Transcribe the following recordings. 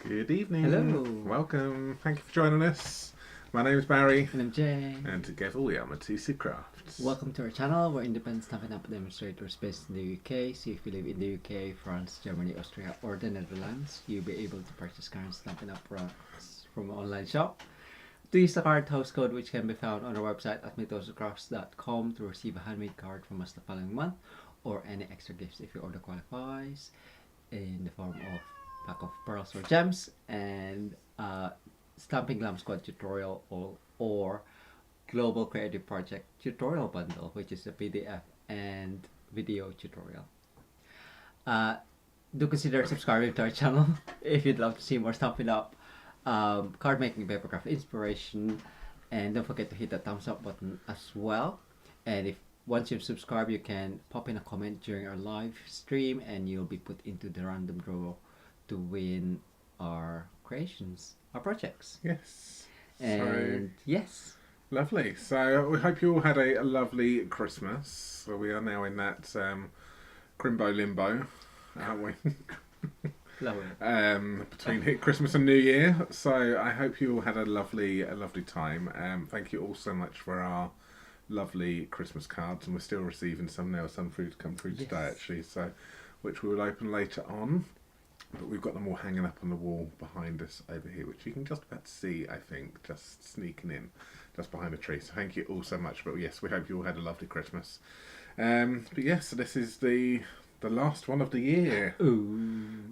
Good evening. Hello. Welcome. Thank you for joining us. My name is Barry. And I'm Jay. And together we are Mitosu Crafts. Welcome to our channel. We're independent Stampin Up demonstrators based in the UK. So if you live in the UK, France, Germany, Austria, or the Netherlands, you'll be able to purchase current Stampin Up products from our online shop. To use the card host code, which can be found on our website at mitosocrafts.com, to receive a handmade card from us the following month, or any extra gifts if your order qualifies, in the form of pack of pearls or gems and Stamping Glam Squad tutorial or Global Creative Project tutorial bundle, which is a PDF and video tutorial. Do consider subscribing to our channel if you'd love to see more Stampin' Up, card making, papercraft inspiration, and don't forget to hit the thumbs up button as well. And if once you've subscribed, you can pop in a comment during our live stream and you'll be put into the random draw to win our creations, our projects. Yes. And yes. Lovely. So we hope you all had a lovely Christmas. So we are now in that crimbo limbo, aren't we? Lovely. Between Christmas and New Year. So I hope you all had a lovely time. Thank you all so much for our lovely Christmas cards, and we're still receiving some now. Some food come through today actually, so which we will open later on. But we've got them all hanging up on the wall behind us over here, which you can just about see, I think, just sneaking in, just behind a tree. So thank you all so much. But yes, we hope you all had a lovely Christmas. But yes, so this is the last one of the year. Ooh.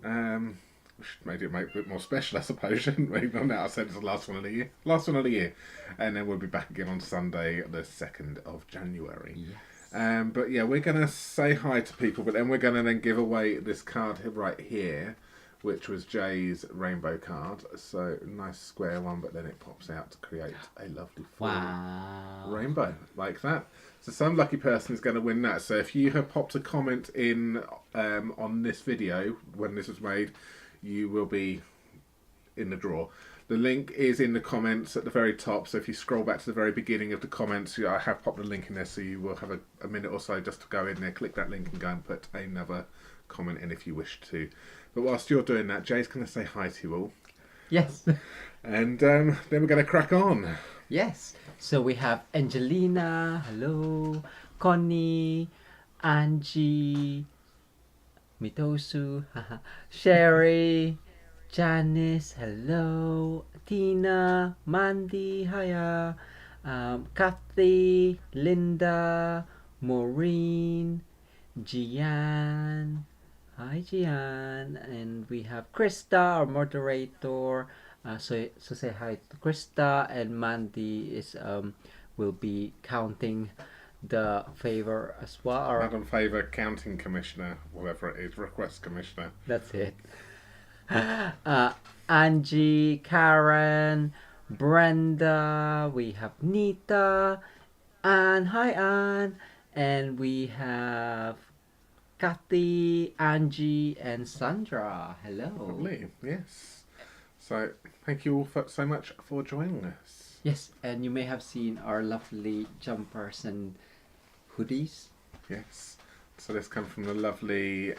We should make it a bit more special, I suppose, shouldn't we? Well, now I said it's the last one of the year. Last one of the year. And then we'll be back again on Sunday, the 2nd of January. Yes. But yeah, we're going to say hi to people, but then we're going to then give away this card right here, which was Jay's rainbow card. So nice square one, but then it pops out to create a lovely rainbow like that. So some lucky person is going to win that. So if you have popped a comment in on this video when this was made, you will be in the draw. The link is in the comments at the very top, so if you scroll back to the very beginning of the comments, I have popped a link in there, so you will have a minute or so just to go in there, click that link and go and put another comment in if you wish to. But whilst you're doing that, Jay's going to say hi to you all. Yes. And then we're going to crack on. Yes. So we have Angelina, hello, Connie, Angie, Mitosu, Sherry, Janice, hello, Tina, Mandy, hiya, Kathy, Linda, Maureen, Gian, hi Gian, and we have Krista, our moderator. So say hi to Krista, and Mandy is will be counting the favor as well. Madam Favour Counting Commissioner, whatever it is, Request Commissioner. That's it. Angie, Karen, Brenda, we have Nita, Anne, hi Anne, and we have Kathy, Angie, and Sandra. Hello. Lovely, yes. So thank you all so much for joining us. Yes, and you may have seen our lovely jumpers and hoodies. Yes. So this comes from the lovely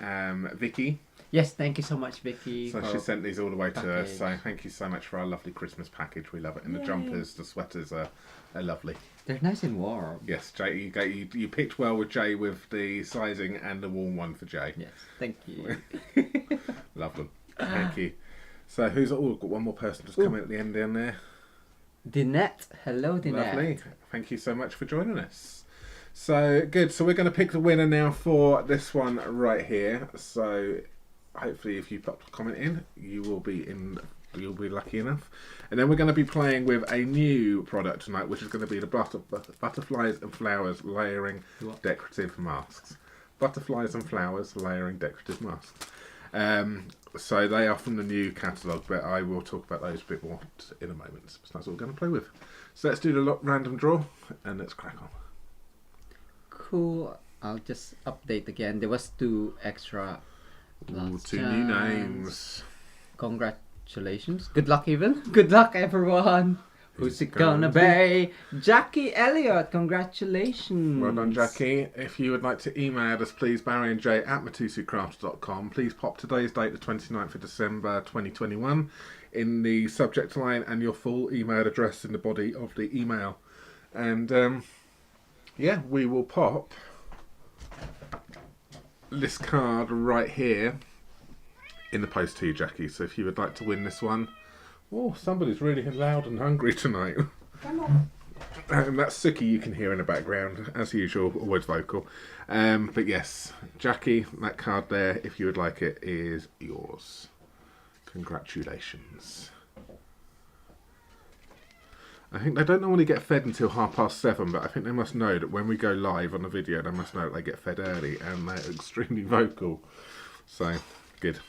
Vicky. Yes, thank you so much, Vicky. So she sent these all the way to us. So thank you so much for our lovely Christmas package. We love it. And the jumpers, the sweaters are lovely. They're nice and warm. Yes, Jay, you picked well with Jay with the sizing and the warm one for Jay. Yes, thank you. Love them. Thank you. So who's got one more person just coming at the end down there. Dinette. Hello, Dinette. Lovely. Thank you so much for joining us. So good. So we're going to pick the winner now for this one right here. So hopefully, if you pop a comment in, you will be lucky enough. And then we're going to be playing with a new product tonight, which is going to be the butterflies and flowers layering decorative masks. Butterflies and flowers layering decorative masks. So they are from the new catalogue, but I will talk about those a bit more in a moment. So that's what we're going to play with. So let's do the random draw and let's crack on. Cool. I'll just update again. There was 2 extra. Two new names. Congratulations. Good luck, even. Good luck, everyone. Who's it gonna be? Jackie Elliott, congratulations. Well done, Jackie. If you would like to email us, please, Barry and Jay at mitosucrafts.com. Please pop today's date, the 29th of December 2021, in the subject line and your full email address in the body of the email. And yeah, we will pop this card right here in the post to you, Jackie. So if you would like to win this one. Oh, somebody's really loud and hungry tonight. Come on. That's Suki you can hear in the background, as usual, always vocal. But yes, Jackie, that card there, if you would like it, is yours. Congratulations. I think they don't normally get fed until 7:30, but I think they must know that when we go live on the video, they must know that they get fed early, and they're extremely vocal. So, good.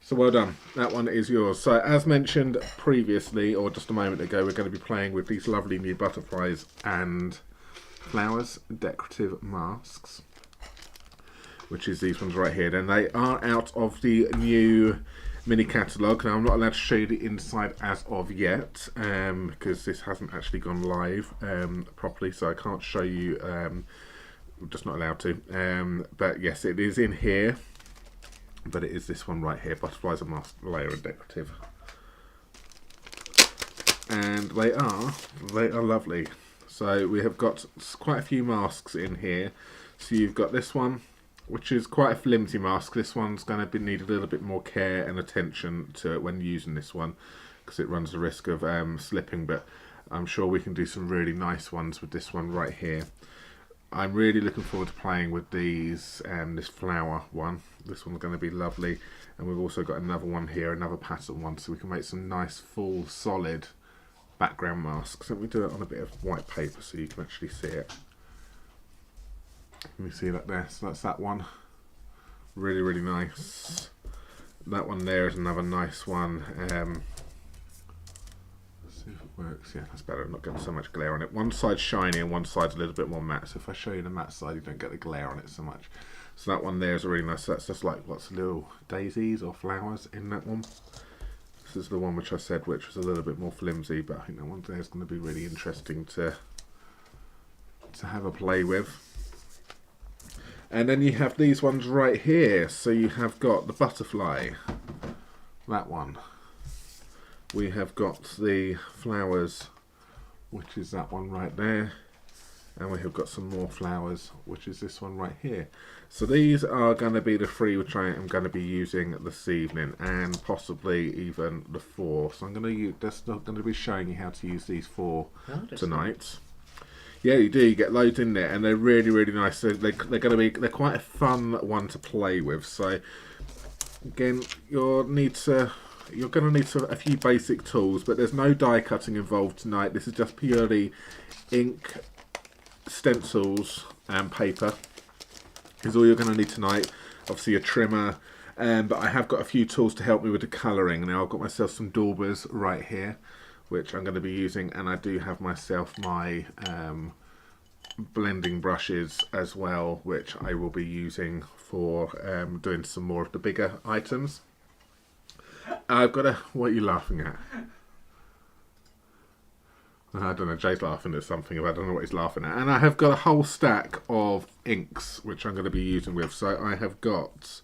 So well done. That one is yours. So as mentioned previously, or just a moment ago, we're going to be playing with these lovely new butterflies and flowers, decorative masks, which is these ones right here. And they are out of the new mini catalogue. Now I'm not allowed to show you the inside as of yet, because this hasn't actually gone live properly, so I can't show you. I'm just not allowed to. But yes, it is in here. But it is this one right here, butterflies and mask layer and decorative, and they are lovely. So we have got quite a few masks in here. So you've got this one, which is quite a flimsy mask. This one's going to need a little bit more care and attention to it when using this one, because it runs the risk of slipping. But I'm sure we can do some really nice ones with this one right here. I'm really looking forward to playing with these and this flower one. This one's going to be lovely, and we've also got another one here, another pattern one, so we can make some nice full solid background masks. Let me do it on a bit of white paper so you can actually see it. Let me see that there. So that's that one. Really, really nice. That one there is another nice one. Let's see if it works. Yeah, that's better. I'm not getting so much glare on it. One side's shiny and one side's a little bit more matte. So if I show you the matte side, you don't get the glare on it so much. So that one there is a really nice. That's just like lots of little daisies or flowers in that one. This is the one which I said, which was a little bit more flimsy, but I think that one there is going to be really interesting to have a play with. And then you have these ones right here. So you have got the butterfly, that one. We have got the flowers, which is that one right there. And we have got some more flowers, which is this one right here. So these are going to be the three which I am going to be using this evening, and possibly even the four. So I'm going to use, that's not going to be showing you how to use these four tonight. Yeah, you do. You get loads in there, and they're really, really nice. So they're quite a fun one to play with. So again, you're going to need a few basic tools, but there's no die cutting involved tonight. This is just purely ink, stencils and paper is all you're going to need tonight. Obviously a trimmer, but I have got a few tools to help me with the colouring. Now I've got myself some daubers right here, which I'm going to be using, and I do have myself my blending brushes as well, which I will be using for doing some more of the bigger items. I've got what are you laughing at? I don't know, Jay's laughing at something, I don't know what he's laughing at. And I have got a whole stack of inks, which I'm going to be using with. So I have got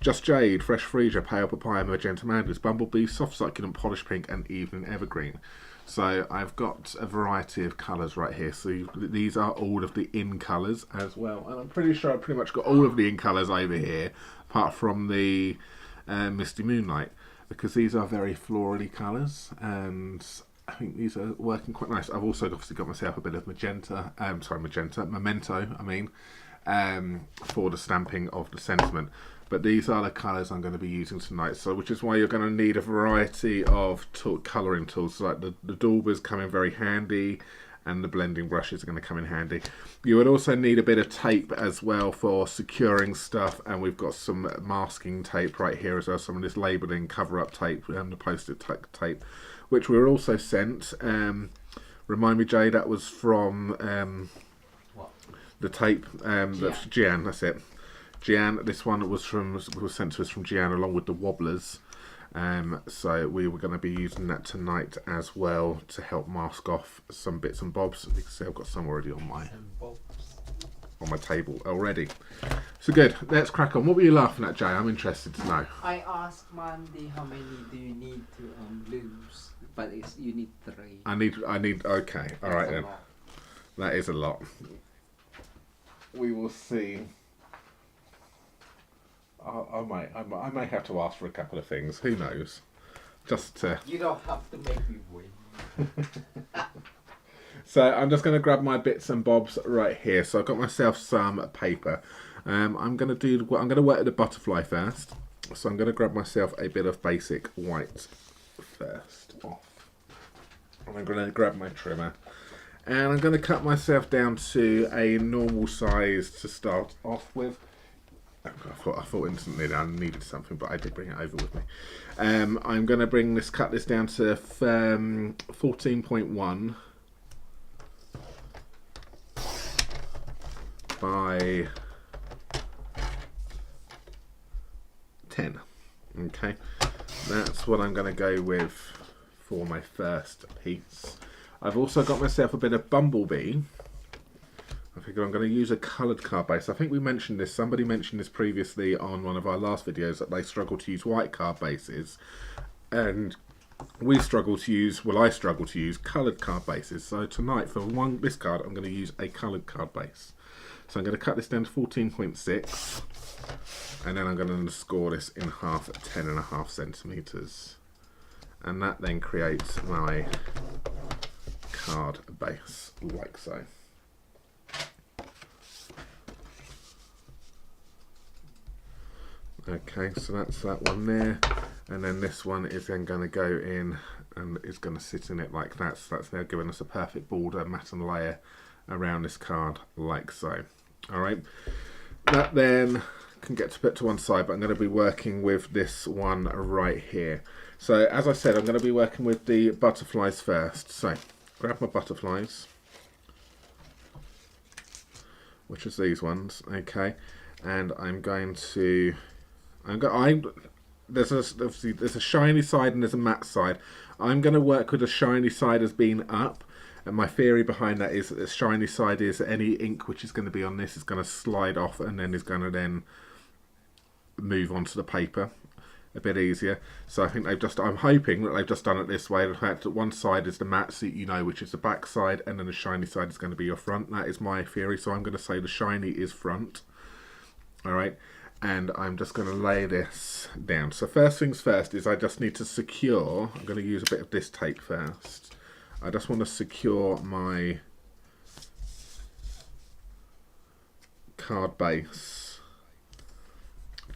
Just Jade, Fresh Freesia, Pale Papaya, Magenta Mandarin, Bumblebee, Soft Succulent, Polished Pink, and Evening Evergreen. So I've got a variety of colours right here. So these are all of the in colours as well. And I'm pretty sure I've pretty much got all of the in colours over here, apart from the Misty Moonlight, because these are very florally colours, and I think these are working quite nice. I've also obviously got myself a bit of memento, for the stamping of the sentiment. But these are the colours I'm going to be using tonight, so which is why you're going to need a variety of colouring tools. So like the daubers come in very handy, and the blending brushes are going to come in handy. You would also need a bit of tape as well for securing stuff, and we've got some masking tape right here as well, some of this labelling cover-up tape and the post-it tape, which we were also sent. Remind me, Jay, that was from the tape. That's Gian, that's it. Gian, this one was sent to us from Gian along with the wobblers. So we were going to be using that tonight as well to help mask off some bits and bobs. You can see I've got some already on my table already. So good, let's crack on. What were you laughing at, Jay? I'm interested to know. I asked Mandy how many do you need to lose, but you need 3. I need. Okay, all right then. That is a lot. We will see. I may have to ask for a couple of things. Who knows? Just to. You don't have to make me win. So I'm just going to grab my bits and bobs right here. So I've got myself some paper. I'm going to work with the butterfly first. So I'm going to grab myself a bit of basic white first off. And I'm going to grab my trimmer. And I'm going to cut myself down to a normal size to start off with. I thought instantly that I needed something, but I did bring it over with me. I'm going to cut this down to 14.1 by 10. Okay, that's what I'm going to go with for my first piece. I've also got myself a bit of Bumblebee. I figure I'm going to use a coloured card base. I think we mentioned this, somebody mentioned this previously on one of our last videos, that they struggle to use white card bases. And I struggle to use coloured card bases. So tonight, for this card, I'm going to use a coloured card base. So I'm going to cut this down to 14.6. And then I'm going to score this in half at 10.5 centimetres. And that then creates my card base, like so. Okay, so that's that one there, and then this one is then going to go in and is going to sit in it like that. So that's now giving us a perfect border, mat and layer around this card, like so. All right, that then can get to put to one side, but I'm going to be working with this one right here. So as I said, I'm going to be working with the butterflies first. So grab my butterflies, which is these ones, okay, and I'm going to. There's a shiny side and there's a matte side. I'm going to work with the shiny side as being up, and my theory behind that is that the shiny side is any ink which is going to be on this is going to slide off and then is going to then move onto the paper a bit easier. So I think I'm hoping that they've just done it this way. The fact that one side is the matte, so you know which is the back side, and then the shiny side is going to be your front. That is my theory. So I'm going to say the shiny is front. All right. And I'm just going to lay this down. So first things first is I just need to secure, I'm going to use a bit of this tape first. I just want to secure my card base,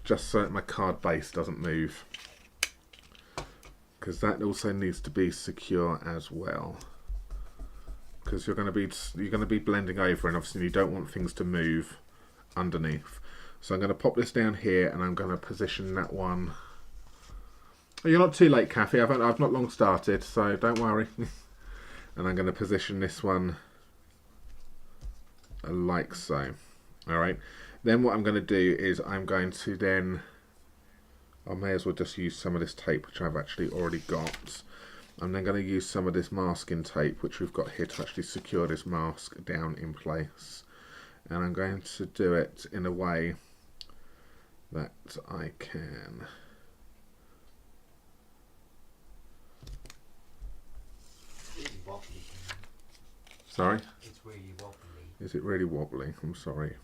just so that my card base doesn't move, because that also needs to be secure as well, because you're going to be blending over, and obviously you don't want things to move underneath. So I'm going to pop this down here, and I'm going to position that one. Oh, you're not too late, Kathy. I've not long started, so don't worry. And I'm going to position this one like so. All right. Then what I'm going to do is I'm going to then, I may as well just use some of this tape, which I've actually already got. I'm then going to use some of this masking tape, which we've got here, to actually secure this mask down in place. And I'm going to do it in a way that I can. It's wobbly. Sorry? It's really wobbly. Is it really wobbly? I'm sorry.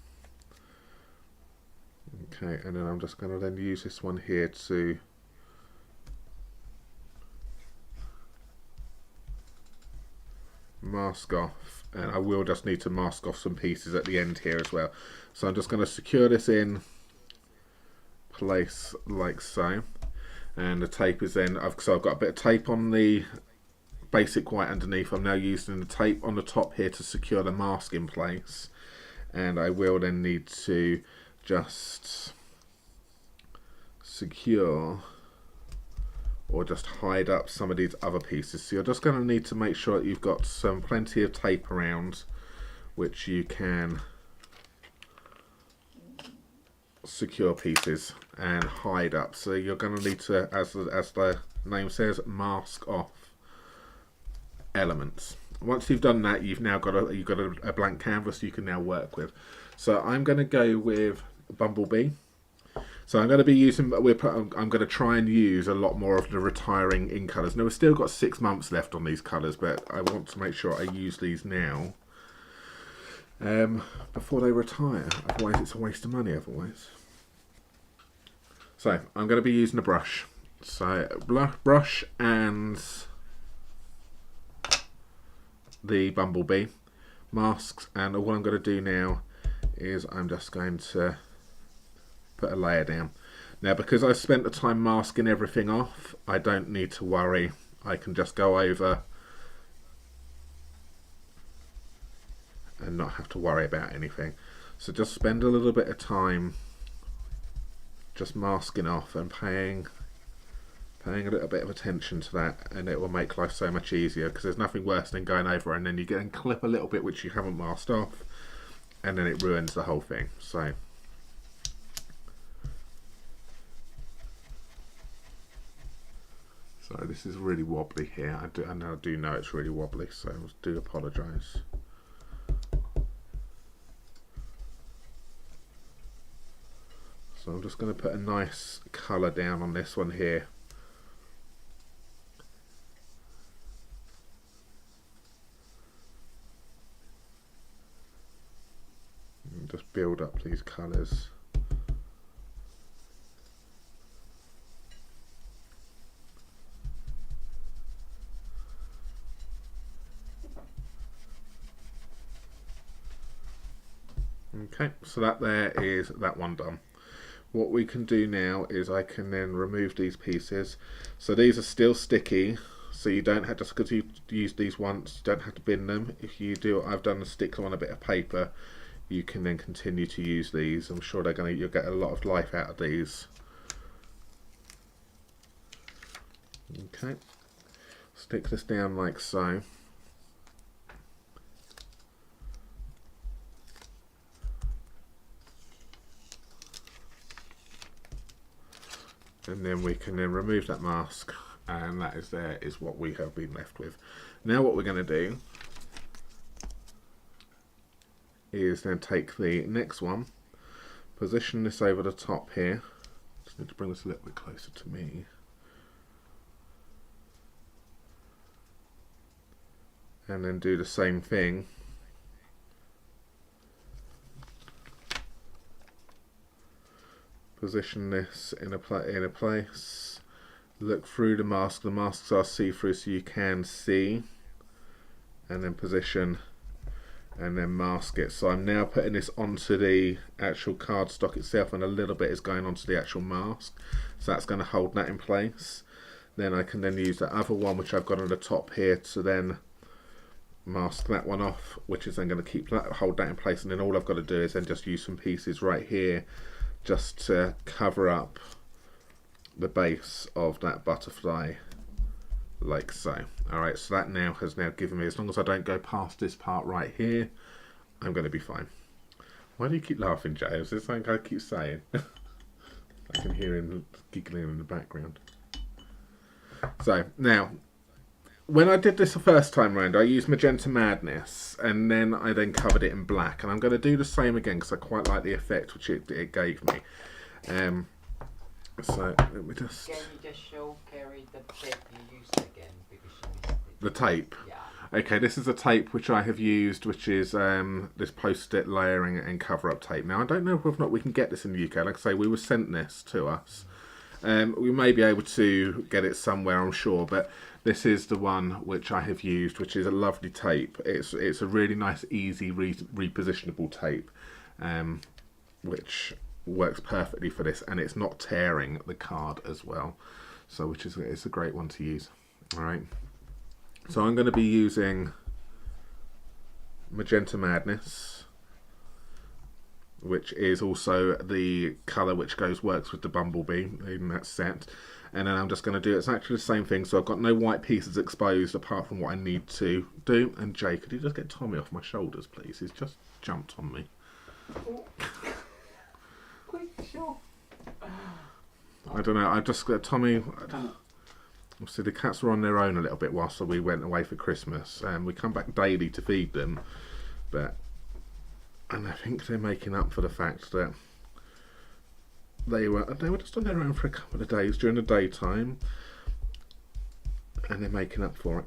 Okay, and then I'm just going to then use this one here to mask off, and I will just need to mask off some pieces at the end here as well. So I'm just going to secure this in place like so, and the tape is then, so I've got a bit of tape on the basic white underneath. I'm now using the tape on the top here to secure the mask in place, and I will then need to just secure or just hide up some of these other pieces. So you're just going to need to make sure that you've got plenty of tape around which you can secure pieces and hide up. So you're going to need to, as the name says, mask off elements. Once you've done that, you've now got a blank canvas you can now work with. So I'm going to go with Bumblebee. So I'm going to be using, I'm going to try and use a lot more of the retiring in colours. Now we've still got 6 months left on these colours, but I want to make sure I use these now before they retire. Otherwise it's a waste of money otherwise. So I'm going to be using a brush. So brush and the Bumblebee masks, and all I'm going to do now is I'm just going to put a layer down. Now because I spent the time masking everything off, I don't need to worry. I can just go over and not have to worry about anything. So just spend a little bit of time just masking off and paying a little bit of attention to that, and it will make life so much easier, because there's nothing worse than going over and then you get and clip a little bit which you haven't masked off, and then it ruins the whole thing. So sorry, this is really wobbly here. I do know it's really wobbly, so I do apologise. So I'm just going to put a nice colour down on this one here. And just build up these colours. Okay, so that there is that one done. What we can do now is I can then remove these pieces. So these are still sticky, so you don't have, just because you used these once, you don't have to bin them. If you do what I've done and stick them on a bit of paper, you can then continue to use these. I'm sure you'll get a lot of life out of these. Okay, stick this down like so. And then we can then remove that mask, and that is what we have been left with. Now what we're going to do is then take the next one, position this over the top here. Just need to bring this a little bit closer to me. And then do the same thing. Position this in a place. Look through the mask. The masks are see-through, so you can see. And then position, and then mask it. So I'm now putting this onto the actual cardstock itself, and a little bit is going onto the actual mask. So that's going to hold that in place. Then I can then use the other one, which I've got on the top here, to then mask that one off, which is then going to hold that in place. And then all I've got to do is then just use some pieces right here, just to cover up the base of that butterfly, like so. Alright, so that now has given me, as long as I don't go past this part right here, I'm going to be fine. Why do you keep laughing, Jay? Is this something I keep saying? I can hear him giggling in the background. So, now, when I did this the first time round, I used Magenta Madness, and then I covered it in black, and I'm going to do the same again because I quite like the effect which it gave me. So let me just. Can you just show Carrie the tape you used again, because she missed it. The tape. Yeah. Okay, this is a tape which I have used, which is this post-it layering and cover-up tape. Now I don't know whether or not we can get this in the UK. Like I say, we were sent this to us. We may be able to get it somewhere, I'm sure, but this is the one which I have used, which is a lovely tape. It's a really nice, easy, repositionable tape, which works perfectly for this, and it's not tearing the card as well. So, it's a great one to use. All right. So I'm going to be using Magenta Madness, which is also the colour which works with the Bumblebee in that set. And then I'm just going to do, it's actually the same thing, so I've got no white pieces exposed apart from what I need to do. And Jay, could you just get Tommy off my shoulders, please? He's just jumped on me. Oh. Quick, sure. I don't know. I just Tommy. Obviously, the cats were on their own a little bit whilst we went away for Christmas, and we come back daily to feed them. And I think they're making up for the fact that they were just on their own for a couple of days during the daytime, and they're making up for it.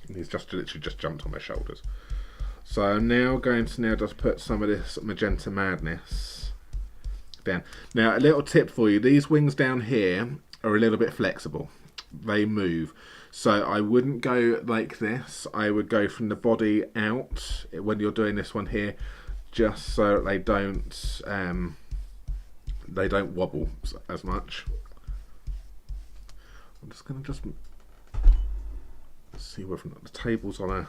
And he's just literally just jumped on my shoulders. So I'm now going to just put some of this Magenta Madness down. Now, a little tip for you: these wings down here are a little bit flexible. They move, so I wouldn't go like this. I would go from the body out when you're doing this one here, just so they don't wobble as much. I'm just going to see whether or not the table's on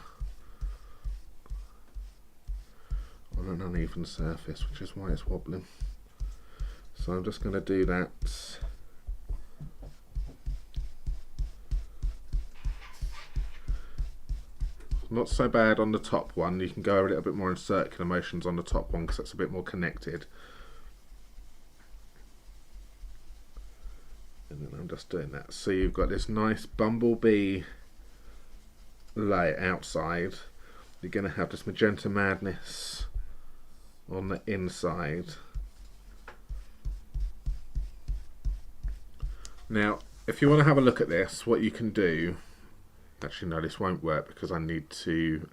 an uneven surface, which is why it's wobbling. So I'm just going to do that. Not so bad on the top one. You can go a little bit more in circular motions on the top one because that's a bit more connected. And then I'm just doing that. So you've got this nice bumblebee lay outside. You're going to have this Magenta Madness on the inside. Now, if you want to have a look at this, what you can do... Actually, no, this won't work because I need to...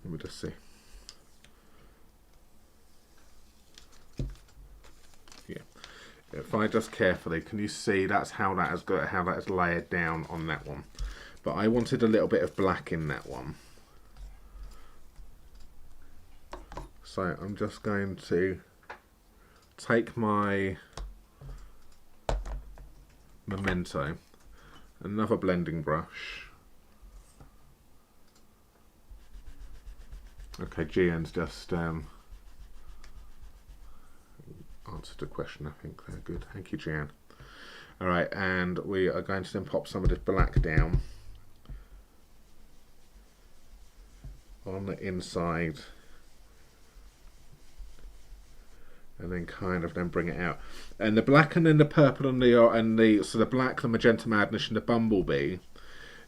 let me just see. Yeah. If I just carefully, can you see that's how that is layered down on that one? But I wanted a little bit of black in that one. So I'm just going to take my Memento, another blending brush. Okay, Gian's just answered a question, I think. They're good. Thank you, Gian. Alright, and we are going to then pop some of this black down on the inside. And then kind of then bring it out, and the black and then the purple and so the black, the Magenta Madness, and the bumblebee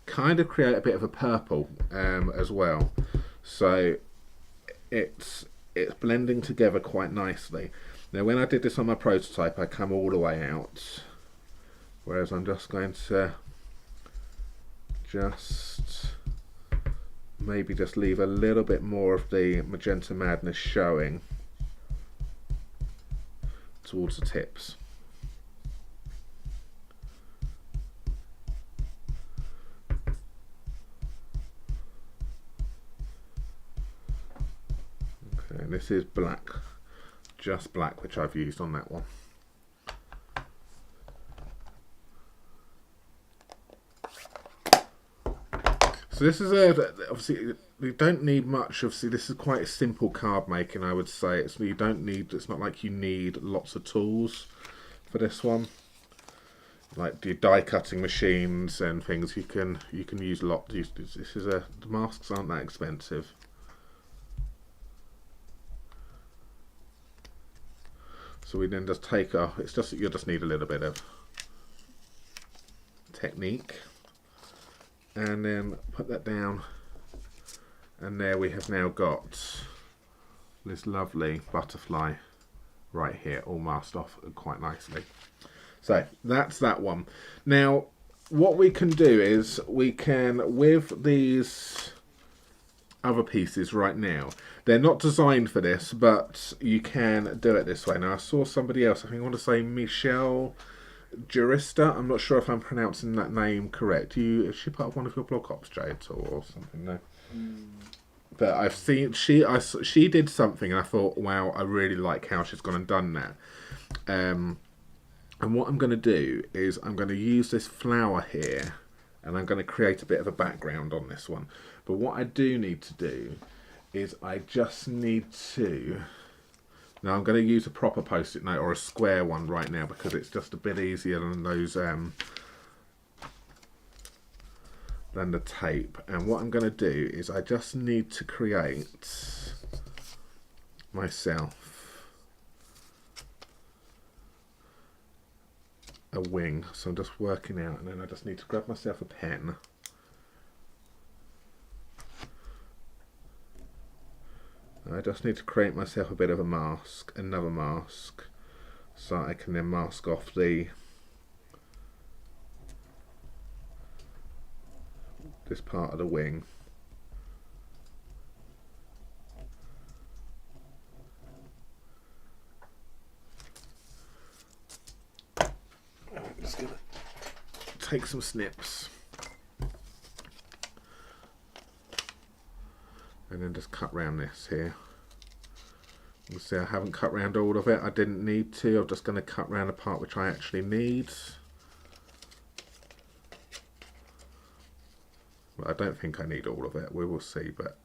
kind of create a bit of a purple as well. So it's blending together quite nicely. Now, when I did this on my prototype, I come all the way out, whereas I'm just going to maybe just leave a little bit more of the Magenta Madness showing towards the tips. Okay, and this is black, just black, which I've used on that one. So this is obviously you don't need much. Obviously, this is quite a simple card making, I would say. It's not like you need lots of tools for this one. Like your die cutting machines and things, you can use a lot. The masks aren't that expensive. So we then just take off. It's just that you just need a little bit of technique. And then put that down, and there we have now got this lovely butterfly right here, all masked off quite nicely. So that's that one. Now, what we can do is we can, with these other pieces right now, they're not designed for this, but you can do it this way. Now, I saw somebody else, I think I want to say Michelle Jurista. I'm not sure if I'm pronouncing that name correct. Is she part of one of your blog ops, Jade, or something? No. But I've seen she did something, and I thought, wow, I really like how she's gone and done that. And what I'm going to do is I'm going to use this flower here, and I'm going to create a bit of a background on this one. But what I do need to do is I just need to... Now I'm going to use a proper post-it note or a square one right now because it's just a bit easier than those than the tape. And what I'm going to do is I just need to create myself a wing. So I'm just working out, and then I just need to grab myself a pen. I just need to create myself a bit of a mask, another mask, so I can then mask off this part of the wing. I'm just going to take some snips and then just cut round this here. You see I haven't cut round all of it, I didn't need to, I'm just going to cut round the part which I actually need. Well, I don't think I need all of it, we will see, but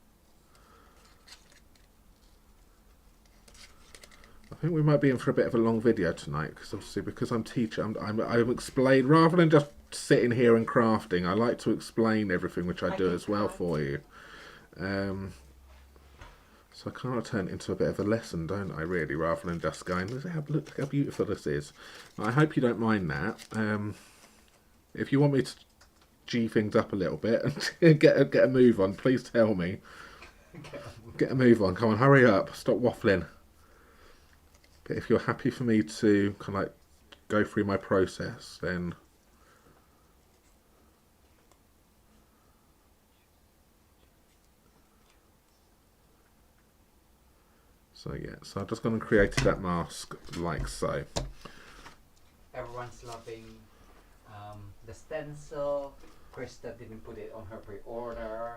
I think we might be in for a bit of a long video tonight, because obviously because I'm teaching, I'm explain rather than just sitting here and crafting, I like to explain everything which I do as well for you. So I kind of turn it into a bit of a lesson, don't I, really, rather than just going, look how beautiful this is. I hope you don't mind that. If you want me to G things up a little bit and get a move on, please tell me. Get a move on, come on, hurry up, stop waffling. But if you're happy for me to kind of like go through my process, then so yeah, so I'm just going to create that mask like so. Everyone's loving the stencil. Krista didn't put it on her pre-order.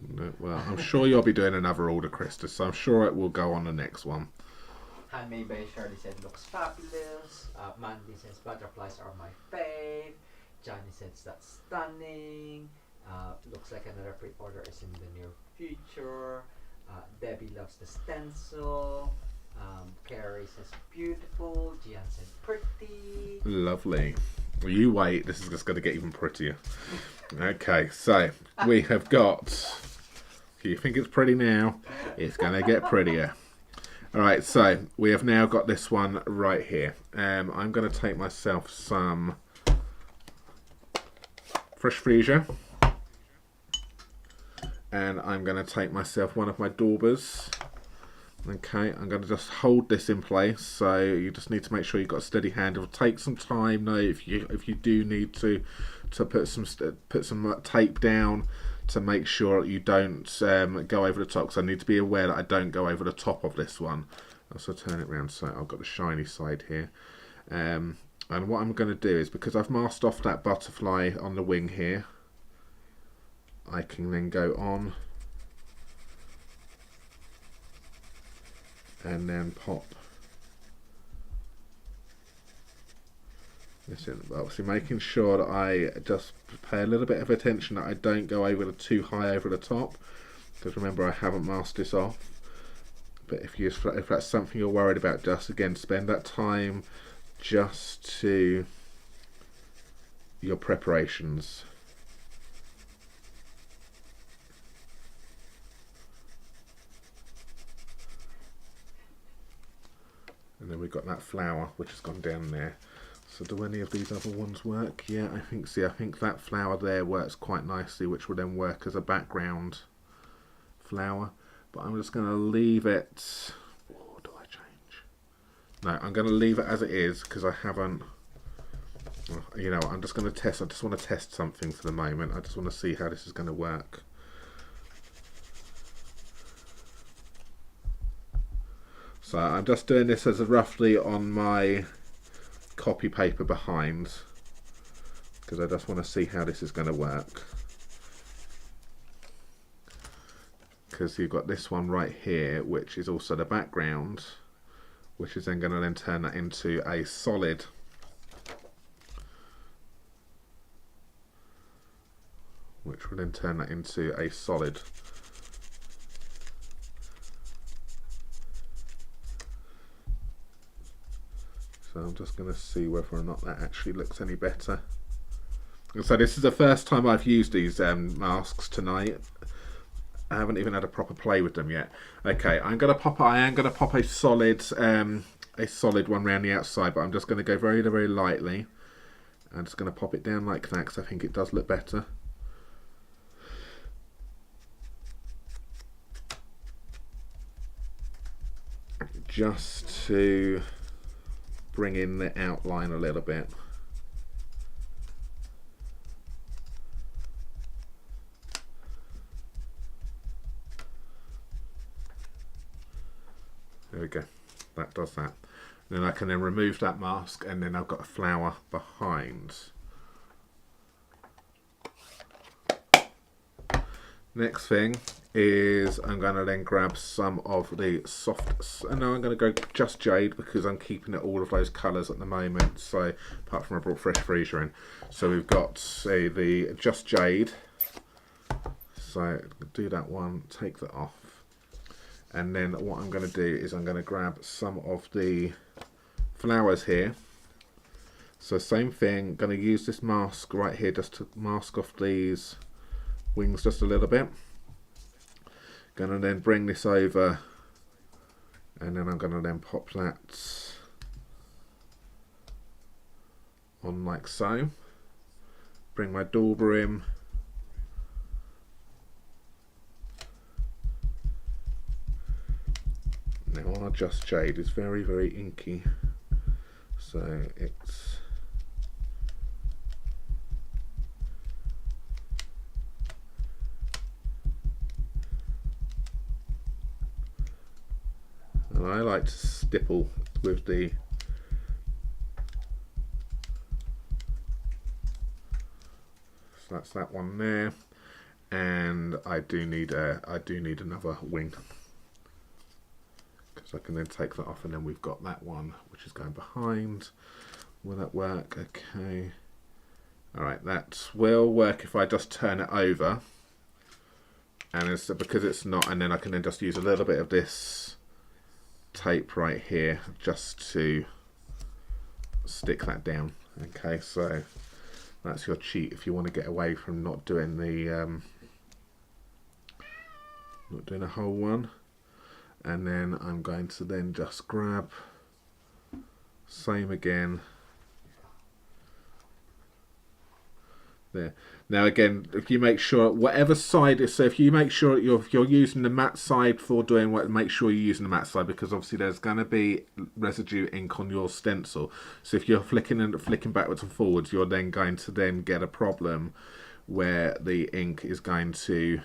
No, well, I'm sure you'll be doing another order, Krista, so I'm sure it will go on the next one. Handmade by Shirley said looks fabulous. Mandy says butterflies are my fave. Johnny says that's stunning. Looks like another pre-order is in the near future. Debbie loves the stencil. Carrie says beautiful. Gian said pretty. Lovely. Well, you wait, this is just going to get even prettier. Okay, so we have got, if you think it's pretty now, it's going to get prettier. Alright, so we have now got this one right here. I'm going to take myself some fresh freesia. And I'm going to take myself one of my daubers. Okay, I'm going to just hold this in place, so you just need to make sure you've got a steady hand. It will take some time though if you do need to put some tape down to make sure you don't go over the top, because I need to be aware that I don't go over the top of this one. I'll also turn it around so I've got the shiny side here. And what I'm going to do is, because I've masked off that butterfly on the wing here, I can then go on and then pop this in. Obviously making sure that I just pay a little bit of attention that I don't go over too high over the top, because remember I haven't masked this off. But if that's something you're worried about, just again spend that time just to your preparations. And then we've got that flower which has gone down there. So do any of these other ones work? Yeah, I think so. I think that flower there works quite nicely, which will then work as a background flower. But I'm just going to leave it. Or do I change? No, I'm going to leave it as it is, because I haven't. You know, I'm just going to test. I just want to test something for the moment. I just want to see how this is going to work. So I'm just doing this as roughly on my copy paper behind, because I just want to see how this is going to work. Because you've got this one right here, which is also the background, which is then going to then turn that into a solid. Which will then turn that into a solid. So I'm just going to see whether or not that actually looks any better. And so this is the first time I've used these masks tonight. I haven't even had a proper play with them yet. Okay, I am going to pop a solid a solid one around the outside, but I'm just going to go very, very lightly. I'm just going to pop it down like that because I think it does look better. Just to bring in the outline a little bit. There we go, that does that. Then I can then remove that mask, and then I've got a flower behind. Next thing is I'm going to then grab some of the soft, and now I'm going to go just jade because I'm keeping it all of those colours at the moment, so apart from I brought fresh freesia in. So we've got, say, the just jade, so do that one, take that off. And then what I'm going to do is I'm going to grab some of the flowers here. So same thing, going to use this mask right here just to mask off these wings just a little bit. Going to then bring this over, and then I'm going to then pop that on like so. Bring my dauber in. Now our Just Jade is very, very inky, so it's and I like to stipple with the so that's that one there, and I do need another wing. So I can then take that off, and then we've got that one which is going behind. Will that work? Okay. Alright, that will work if I just turn it over. And it's because it's not, and then I can then just use a little bit of this tape right here just to stick that down. Okay, so that's your cheat if you want to get away from not doing the not doing a whole one. And then I'm going to then just grab, same again, there. Now again, if you make sure, whatever side is, so if you make sure if you're using the matte side for doing what, make sure you're using the matte side, because obviously there's going to be residue ink on your stencil. So if you're flicking backwards and forwards, you're then going to then get a problem where the ink is going to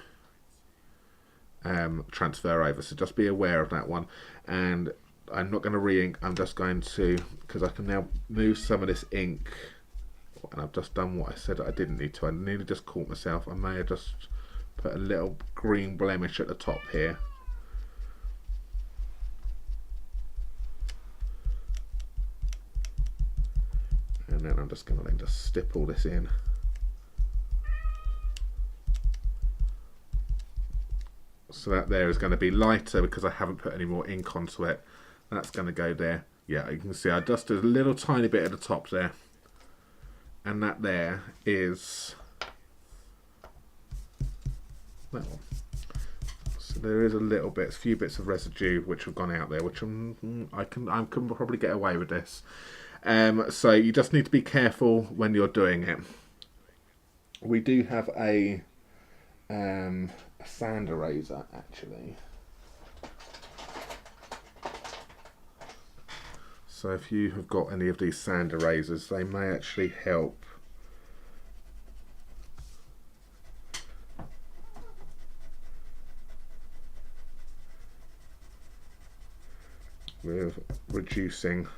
transfer over, so just be aware of that one. And I'm not going to re-ink, I'm just going to, because I can now move some of this ink, and I've just done what I said I didn't need to. I nearly just caught myself. I may have just put a little green blemish at the top here. And then I'm just going to then just stipple this in. So that there is going to be lighter because I haven't put any more ink onto it. That's going to go there. Yeah, you can see I just did a little tiny bit at the top there. And that there is that one. So there is a few bits of residue which have gone out there, which I can probably get away with this. So you just need to be careful when you're doing it. We do have a sand eraser actually. So if you have got any of these sand erasers, they may actually help with reducing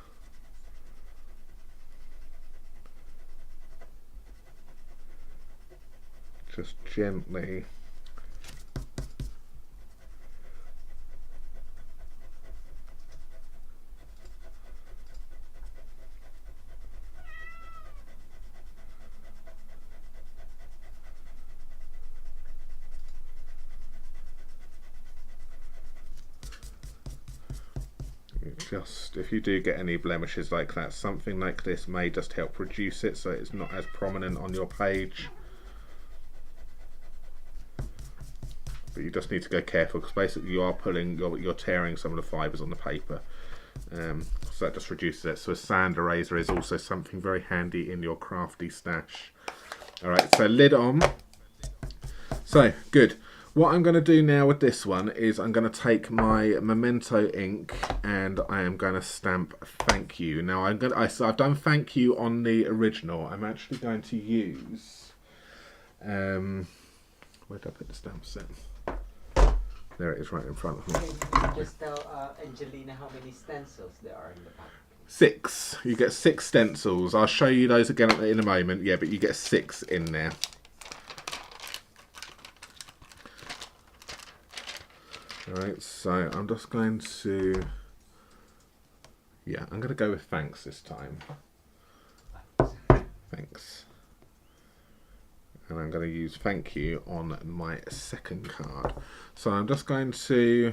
just gently. Just if you do get any blemishes like that, something like this may just help reduce it so it's not as prominent on your page. But you just need to go careful because basically you are pulling, you're tearing some of the fibres on the paper. So that just reduces it. So a sand eraser is also something very handy in your crafty stash. Alright, so lid on. So, good. What I'm going to do now with this one is I'm going to take my Memento ink and I am going to stamp thank you. Now I've done thank you on the original. I'm actually going to use where did I put the stamp set? There it is, right in front of me. Can you just tell Angelina how many stencils there are in the pack? 6. You get 6 stencils. I'll show you those again in a moment. Yeah, but you get 6 in there. Alright, so I'm just going to... Yeah, I'm going to go with thanks this time. Thanks. And I'm going to use thank you on my second card. So I'm just going to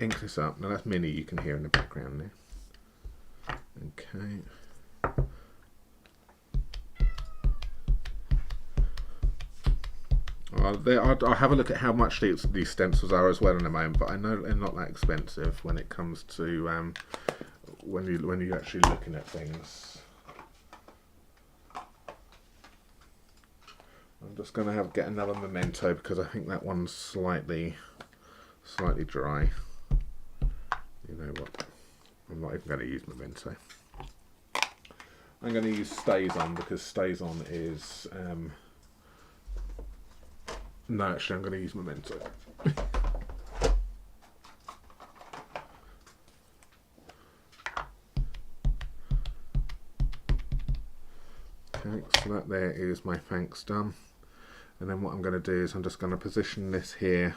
ink this up. Now that's Minnie, you can hear in the background there. Okay. I'll have a look at how much these stencils are as well in a moment, but I know they're not that expensive when it comes to when you're actually looking at things. I'm just going to get another Memento because I think that one's slightly dry. You know what? I'm not even going to use Memento. I'm going to use Stays On because Stays On is... No, actually, I'm going to use Memento. Okay, so that there is my thanks done. And then what I'm going to do is I'm just going to position this here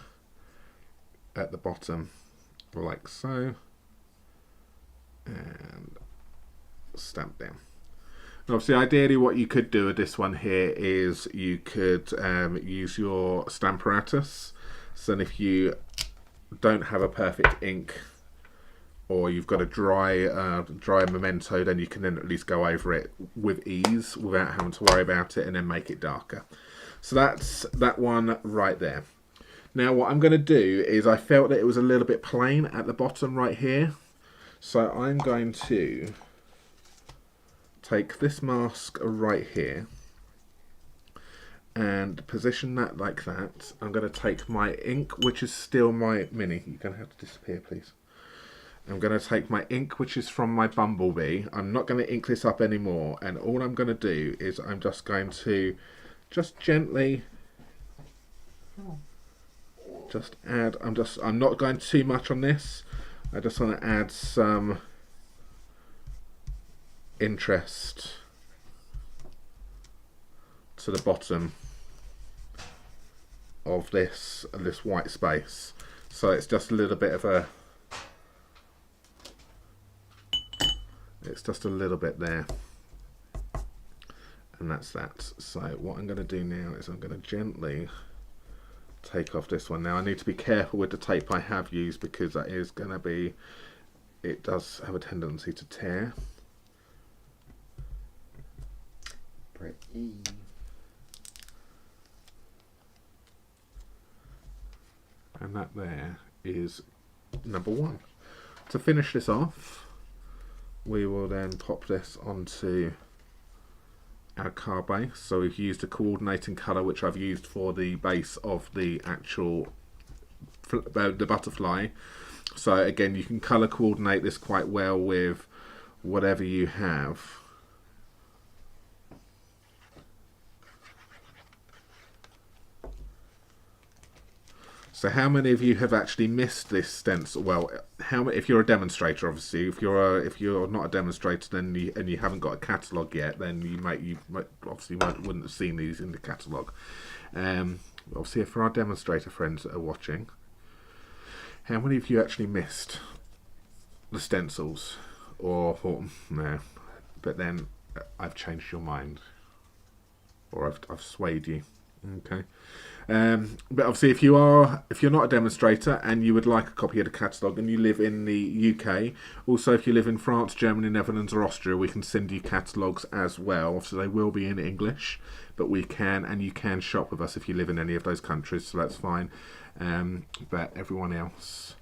at the bottom, like so, and stamp down. And obviously, ideally what you could do with this one here is you could use your Stamparatus. So if you don't have a perfect ink or you've got a dry Memento, then you can then at least go over it with ease without having to worry about it and then make it darker. So that's that one right there. Now what I'm going to do is I felt that it was a little bit plain at the bottom right here. So I'm going to take this mask right here and position that like that. I'm going to take my ink, which is still my Minnie. You're going to have to disappear, please. I'm going to take my ink, which is from my Bumblebee. I'm not going to ink this up anymore. And all I'm going to do is I'm just going to just gently just add. I'm not going too much on this. I just want to add some interest to the bottom of this white space. So it's just a little bit of a, it's just a little bit there, and that's that. So what I'm going to do now is I'm going to gently take off this one. Now I need to be careful with the tape I have used because that is going to be, it does have a tendency to tear. And that there is number 1. To finish this off, we will then pop this onto our card base. So we've used a coordinating colour, which I've used for the base of the actual the butterfly. So again, you can colour coordinate this quite well with whatever you have. So how many of you have actually missed this stencil? Well, if you're a demonstrator, obviously, if you're not a demonstrator, then you haven't got a catalogue yet, then you wouldn't have seen these in the catalogue. Obviously, if our demonstrator friends that are watching, how many of you actually missed the stencils or thought, no, but then I've changed your mind, or I've swayed you? Okay. But obviously if you're not a demonstrator and you would like a copy of the catalogue and you live in the UK, also if you live in France, Germany, Netherlands or Austria, we can send you catalogues as well. So they will be in English, but you can shop with us if you live in any of those countries, so that's fine. But everyone else,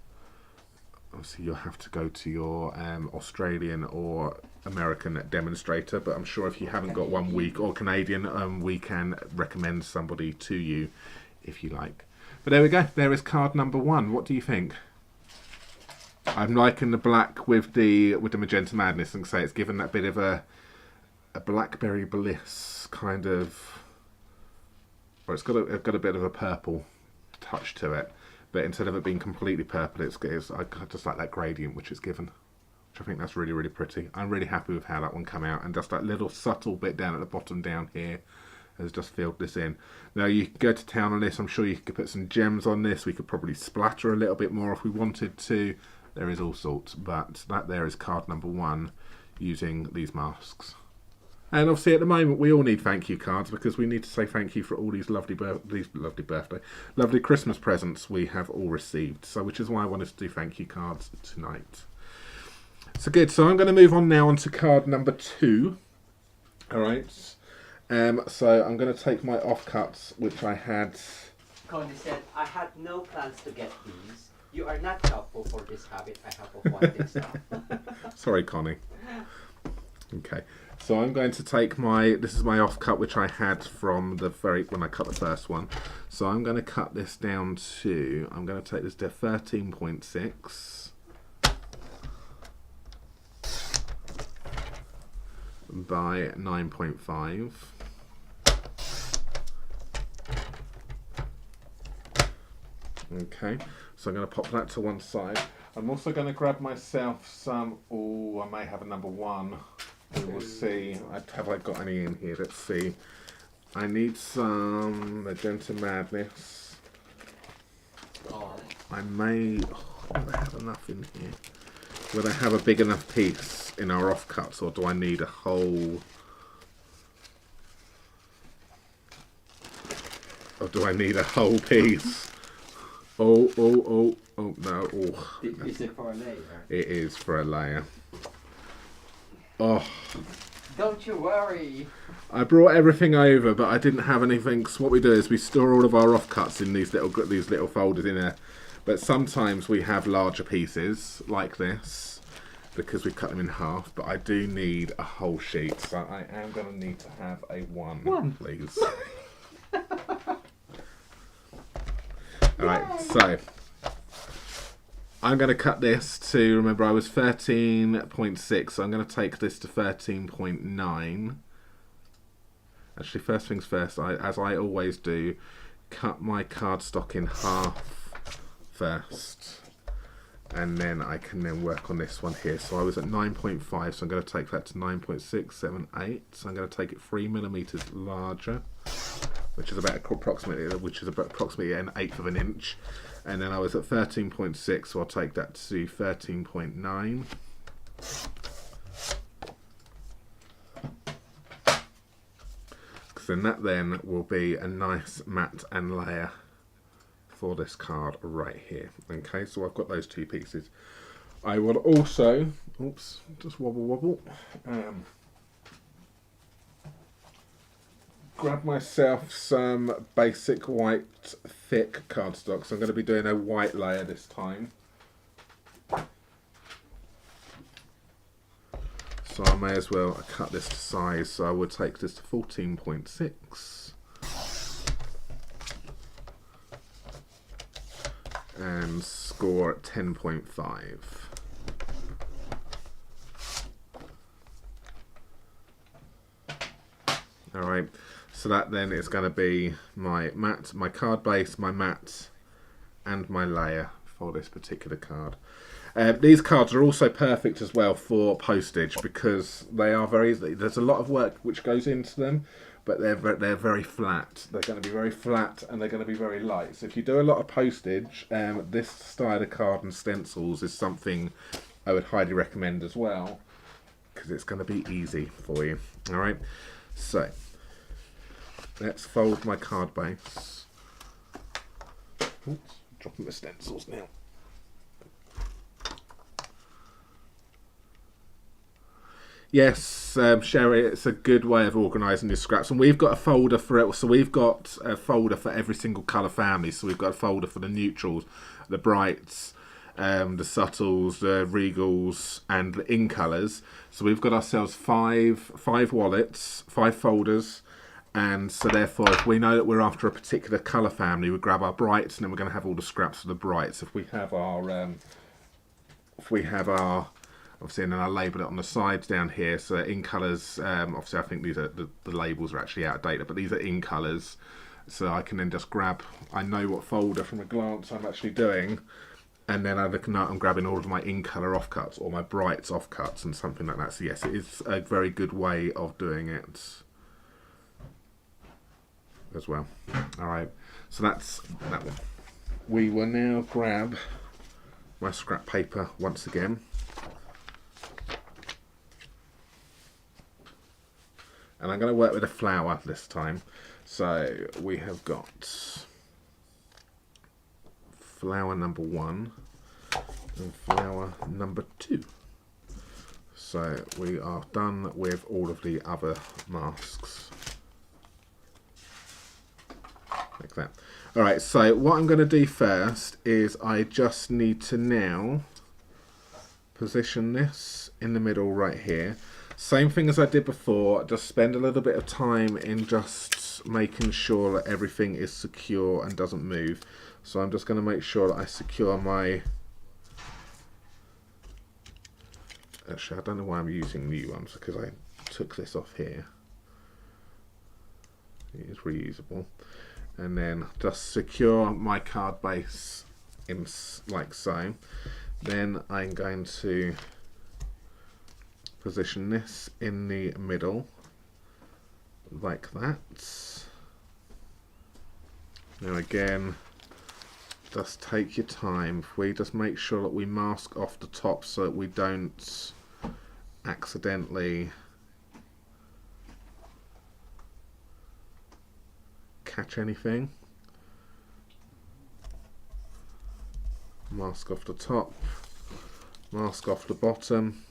obviously you'll have to go to your Australian or American demonstrator, but I'm sure if you haven't got 1 week, or Canadian, we can recommend somebody to you if you like. But there we go, there is card number 1. What do you think? I'm liking the black with the magenta madness, and say it's given that bit of a blackberry bliss kind of, or it's got a bit of a purple touch to it, but instead of it being completely purple, I just like that gradient which it's given, which I think that's really, really pretty. I'm really happy with how that one came out, and just that little subtle bit down at the bottom down here has just filled this in. Now you could go to town on this. I'm sure you could put some gems on this. We could probably splatter a little bit more if we wanted to. There is all sorts, but that there is card number 1 using these masks. And obviously at the moment we all need thank you cards, because we need to say thank you for all these lovely Christmas presents we have all received. So which is why I wanted to do thank you cards tonight. So good, so I'm going to move on now onto card number 2. Alright, so I'm going to take my offcuts, which I had... Connie said, I had no plans to get these. You are not helpful for this habit I have of wanting stuff. Sorry, Connie. Okay, so I'm going to take this is my offcut, which I had from when I cut the first one. So I'm going to cut this down to, I'm going to take this to 13.6 by 9.5. Okay, so I'm going to pop that to one side. I'm also going to grab myself some, I may have a number 1. We will see. Have I got any in here? Let's see. I need some magenta madness. I may... do I have enough in here? Will I have a big enough piece in our offcuts, or do I need a whole... Or do I need a whole piece? Oh, no. Oh. Is it for a layer? It is for a layer. Oh. Don't you worry. I brought everything over, but I didn't have anything. So what we do is we store all of our offcuts in these little folders in there. But sometimes we have larger pieces like this because we cut them in half. But I do need a whole sheet, so I am going to need to have a one. Please. Alright, so I'm going to cut this to, remember I was 13.6, so I'm going to take this to 13.9. Actually, first things first, as I always do, cut my cardstock in half first. And then I can then work on this one here. So I was at 9.5, so I'm going to take that to 9.678. So I'm going to take it 3mm larger, which is approximately an eighth of an inch. And then I was at 13.6, so I'll take that to 13.9. Because then that will be a nice mat and layer for this card right here. Okay, so I've got those two pieces. I will also, just wobble. Grab myself some basic white thick cardstock. So I'm going to be doing a white layer this time. So I may as well cut this to size. So I would take this to 14.6. And score at 10.5. Alright, so that then is going to be my mat, my card base, my mat, and my layer for this particular card. These cards are also perfect as well for postage because they are there's a lot of work which goes into them, but they're very flat. They're going to be very flat and they're going to be very light. So if you do a lot of postage, this style of card and stencils is something I would highly recommend as well because it's going to be easy for you. All right, so let's fold my card base. Oops, dropping the stencils now. Yes, Sherry, it's a good way of organising your scraps. And we've got a folder for it. So we've got a folder for every single colour family. So we've got a folder for the neutrals, the brights, the subtles, the regals, and the in colours. So we've got ourselves five wallets, 5 folders, and so therefore if we know that we're after a particular colour family, we grab our brights, and then we're going to have all the scraps of the brights. If we have our obviously, and then I label it on the sides down here. So in colours, obviously I think these are the labels are actually out of date, but these are in colours. So I can then just grab, I know what folder from a glance I'm actually doing, and then I'm grabbing all of my in colour offcuts or my brights offcuts and something like that. So yes, it is a very good way of doing it as well. Alright, so that's that one. We will now grab my scrap paper once again. And I'm going to work with a flower this time. So we have got flower number 1 and flower number 2. So we are done with all of the other masks. Like that. Alright, so what I'm going to do first is I just need to now position this in the middle right here. Same thing as I did before, just spend a little bit of time in just making sure that everything is secure and doesn't move. So I'm just going to make sure that I secure my... Actually, I don't know why I'm using new ones, because I took this off here. It is reusable. And then just secure my card base in like so. Then I'm going to position this in the middle like that. Now again, just take your time. We just make sure that we mask off the top so that we don't accidentally catch anything. Mask off the top, mask off the bottom.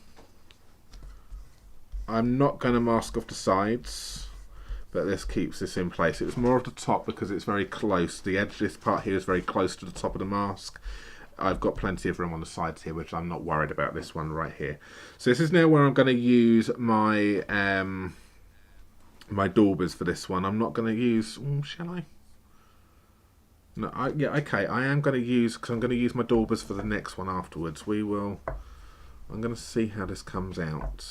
I'm not going to mask off the sides, but this keeps this in place. It was more of the top because it's very close. The edge of this part here is very close to the top of the mask. I've got plenty of room on the sides here, which I'm not worried about this one right here. So this is now where I'm going to use my my daubers for this one. I'm not going to use... shall I? No, yeah, okay. I am going to use... because I'm going to use my daubers for the next one afterwards. We will... I'm going to see how this comes out.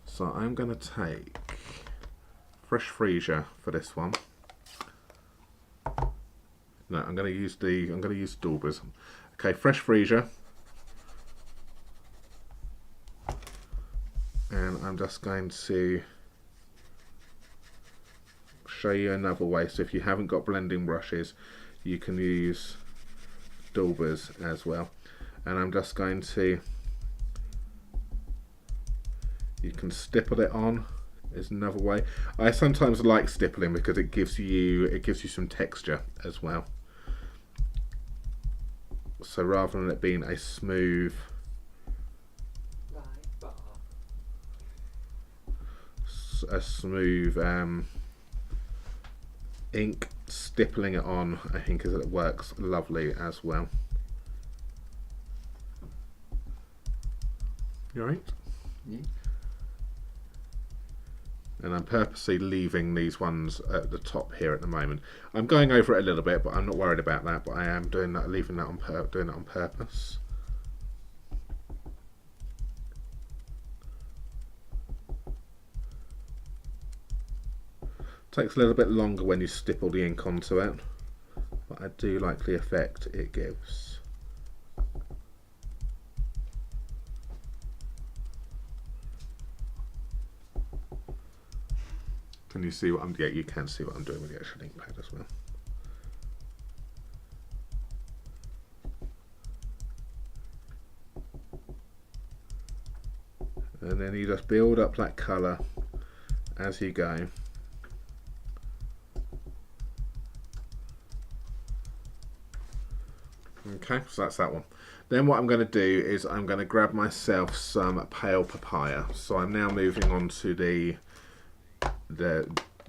So I'm going to take fresh freesia for this one. No, I'm going to use daubers. Okay, fresh freesia. And I'm just going to show you another way. So if you haven't got blending brushes, you can use daubers as well. And I'm just going to... You can stipple it on. Is another way. I sometimes like stippling because it gives you some texture as well. So rather than it being a smooth ink, stippling it on I think it works lovely as well. You alright? Yeah. And I'm purposely leaving these ones at the top here at the moment. I'm going over it a little bit, but I'm not worried about that. But I am doing that, leaving that doing that on purpose. Takes a little bit longer when you stipple the ink onto it, but I do like the effect it gives. Can you see what I'm... Yeah, you can see what I'm doing with the actual ink pad as well. And then you just build up that colour as you go. Okay, so that's that one. Then what I'm going to do is I'm going to grab myself some pale papaya. So I'm now moving on to the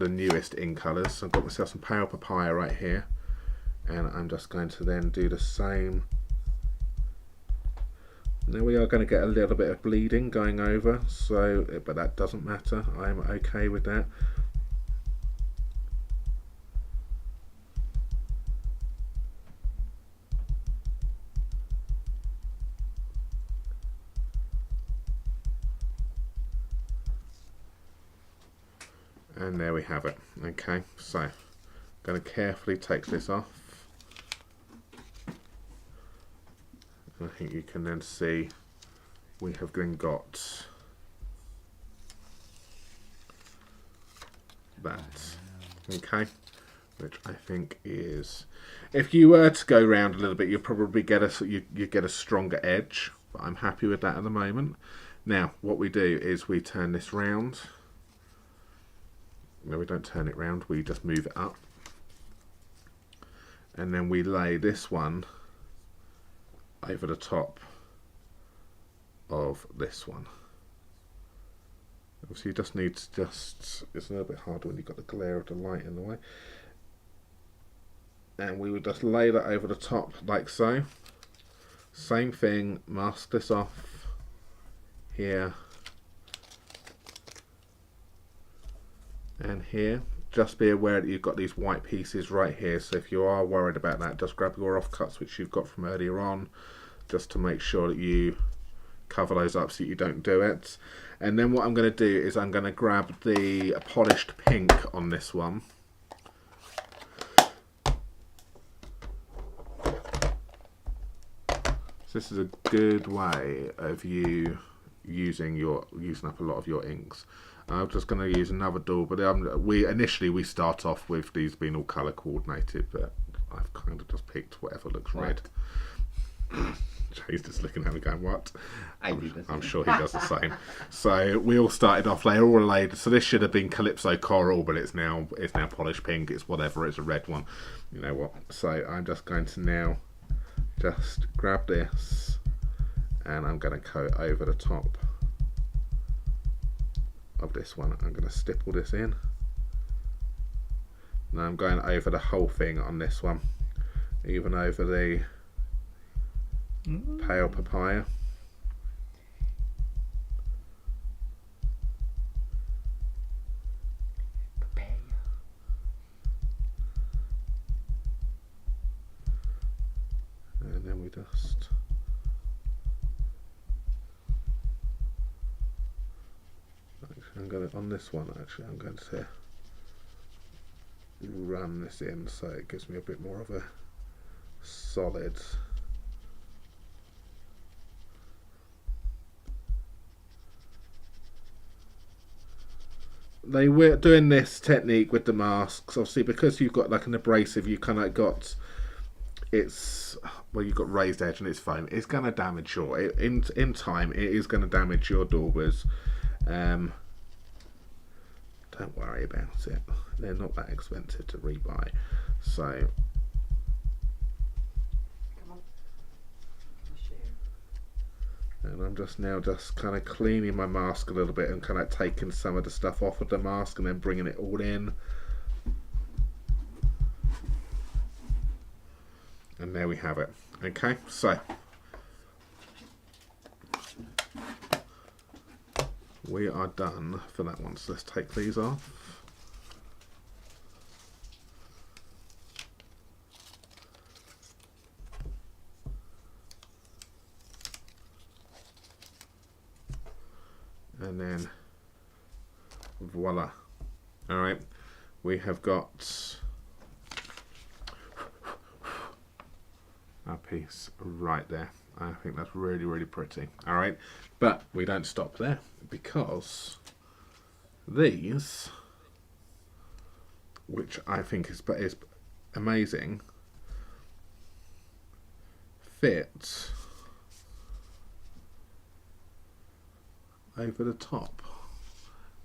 newest in colours. So I've got myself some pale papaya right here, and I'm just going to then do the same Now we are going to get a little bit of bleeding going over, so but that doesn't matter. I'm okay with that. And there we have it. Okay, so I'm going to carefully take this off. I think you can then see we have then got that, okay, which I think is, if you were to go around a little bit, you'll probably get you get a stronger edge, but I'm happy with that at the moment. Now what we do is we turn this round. No, we don't turn it round, we just move it up, and then we lay this one over the top of this one. Obviously you just need to it's a little bit harder when you've got the glare of the light in the way, and we would just lay that over the top like so. Same thing, mask this off here and here. Just be aware that you've got these white pieces right here, so if you are worried about that, just grab your offcuts which you've got from earlier on, just to make sure that you cover those up so you don't do it. And then what I'm going to do is I'm going to grab the polished pink on this one. So this is a good way of you using up a lot of your inks. I'm just going to use another doll, but initially we start off with these being all colour coordinated, but I've kind of just picked whatever looks red. Jay's just looking at me going, what? I'm sure he does the same. So we all started off, they're all laid, so this should have been Calypso Coral, but it's now polished pink, it's whatever, it's a red one. You know what? So I'm just going to now just grab this and I'm going to coat over the top of this one. I'm going to stipple this in. Now I'm going over the whole thing on this one, even over the pale papaya. And then we just I'm going to, on this one actually, I'm going to run this in so it gives me a bit more of a solid. They were doing this technique with the masks, obviously, because you've got like an abrasive, you kind of got, you've got raised edge and it's foam. It's going to damage in time. It is going to damage your daubers. Don't worry about it. They're not that expensive to rebuy. So. And I'm just kind of cleaning my mask a little bit and kind of taking some of the stuff off of the mask and then bringing it all in. And there we have it. Okay, so we are done for that one. So let's take these off. And then voila. Alright, we have got our piece right there. I think that's really, really pretty. Alright, but we don't stop there, because these, which I think is amazing, fit over the top.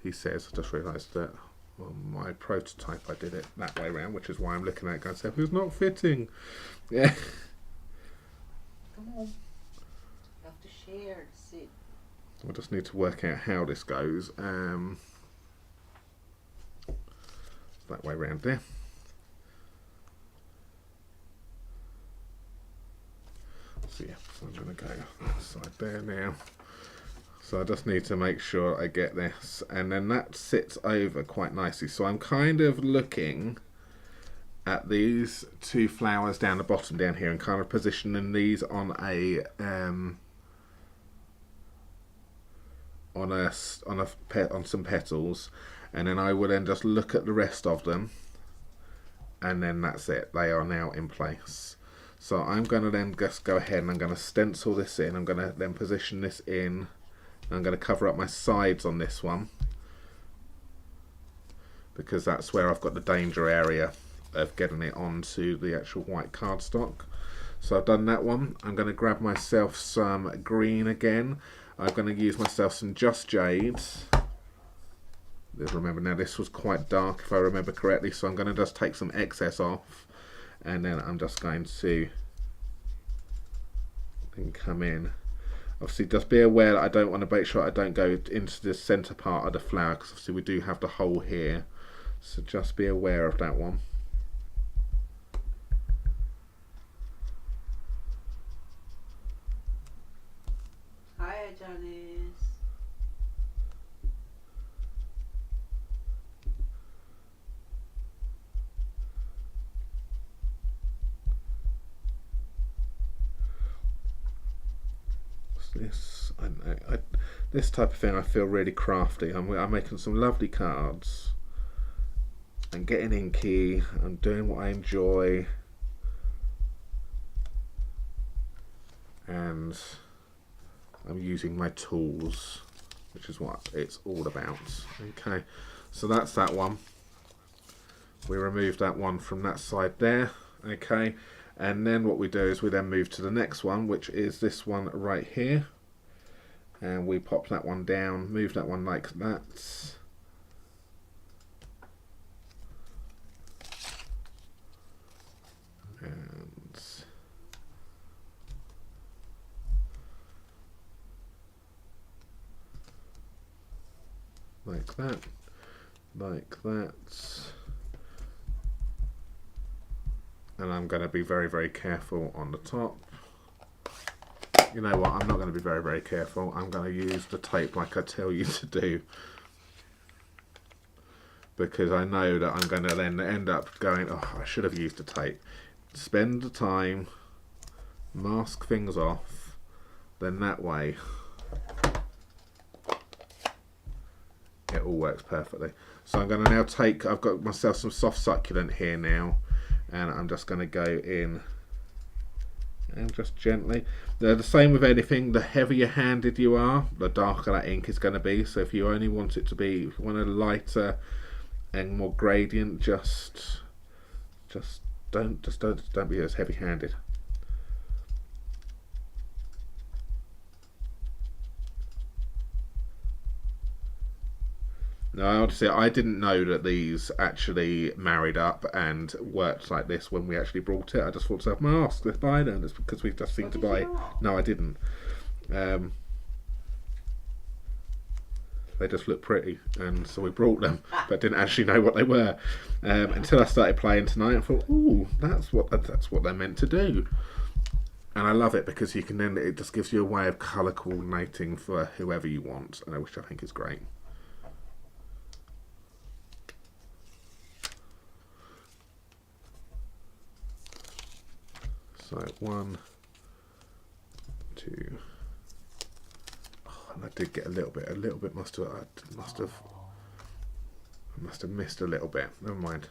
He says, I just realised that on my prototype I did it that way around, which is why I'm looking at it going, it's not fitting. Yeah. Come on. You have to share, see. I just need to work out how this goes. That way around there. So yeah. So I'm going to go that side there now. So I just need to make sure I get this, and then that sits over quite nicely. So I'm kind of looking at these two flowers down the bottom down here and kind of positioning these on a on some petals, and then I will then just look at the rest of them, and then that's it. They are now in place. So I'm going to then just go ahead and I'm going to stencil this in. I'm going to then position this in. I'm going to cover up my sides on this one because that's where I've got the danger area of getting it onto the actual white cardstock. So I've done that one. I'm going to grab myself some green again. I'm going to use myself some Just Jade. Remember now this was quite dark if I remember correctly, so I'm going to just take some excess off, and then I'm just going to come in. Obviously just be aware that I don't want to make sure I don't go into the centre part of the flower, because obviously we do have the hole here, so just be aware of that one. Hi, Janice. This this type of thing I feel really crafty. I'm making some lovely cards and getting inky. I'm doing what I enjoy, and I'm using my tools, which is what it's all about. Okay, so that's that one. We remove that one from that side there. Okay. And then what we do is we then move to the next one, which is this one right here. And we pop that one down, move that one like that. And like that, like that. And I'm going to be very, very careful on the top. You know what, I'm not going to be very, very careful. I'm going to use the tape like I tell you to do, because I know that I'm going to then end up going, oh, I should have used the tape. Spend the time, mask things off, then that way it all works perfectly. So I'm going to now take, I've got myself some soft succulent here now, and I'm just going to go in and just gently. They're the same with anything. The heavier handed you are, the darker that ink is going to be. So if you only want it to be, if you want a lighter and more gradient, just don't be as heavy handed. No, honestly, I didn't know that these actually married up and worked like this when we actually brought it. I just thought to myself, mask, let's buy them. It's because we just seem to buy. No, I didn't. They just look pretty, and so we brought them, but didn't actually know what they were until I started playing tonight. I thought, ooh, that's what they're meant to do. And I love it because you can then, it just gives you a way of colour coordinating for whoever you want, which I think is great. So 1, 2. Oh, and I did get a little bit must have missed a little bit. Never mind.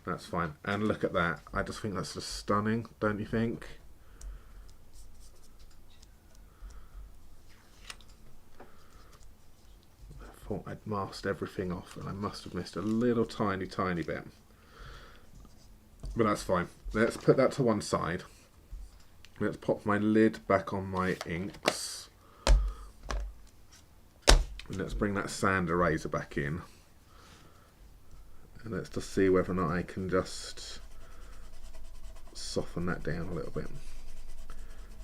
That's fine. And look at that. I just think that's just stunning, don't you think? I thought I'd masked everything off, and I must have missed a little tiny bit. But that's fine. Let's put that to one side. Let's pop my lid back on my inks. And let's bring that sand eraser back in. And let's just see whether or not I can just soften that down a little bit.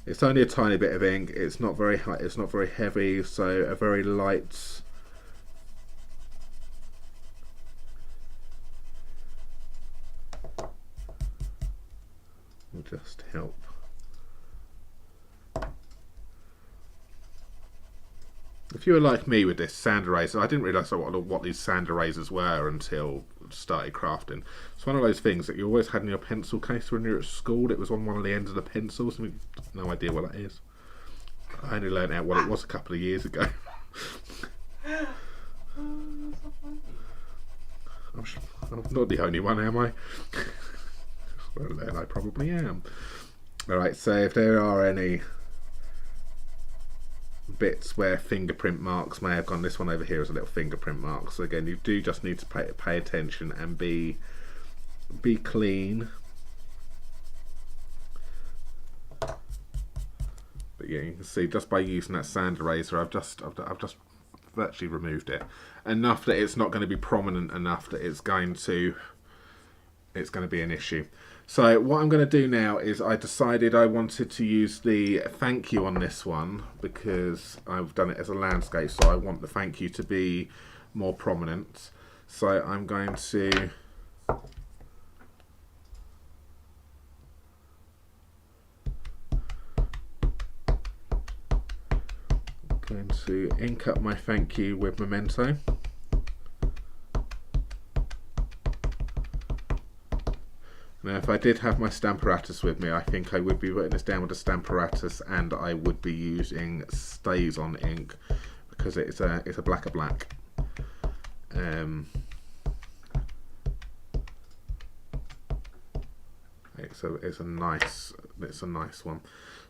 It's only a tiny bit of ink. It's not very high, it's not very heavy, so a very light will just help. If you were like me with this sand eraser, I didn't realise what these sand erasers were until I started crafting. It's one of those things that you always had in your pencil case when you were at school. It was on one of the ends of the pencils. I mean, no idea what that is. I only learned out what it was a couple of years ago. Oh, so funny. I'm not the only one, am I? Well, then I probably am. Alright, so if there are any bits where fingerprint marks may have gone, this one over here is a little fingerprint mark. So again, you do just need to pay attention and be clean. But yeah, you can see just by using that sand eraser, I've just virtually removed it enough that it's not going to be prominent enough that it's going to be an issue. So what I'm going to do now is I decided I wanted to use the thank you on this one because I've done it as a landscape, so I want the thank you to be more prominent. So I'm going to ink up my thank you with Memento. Now if I did have my Stamparatus with me, I think I would be putting this down with a Stamparatus and I would be using StazOn ink because it's a blacker black. It's a nice one.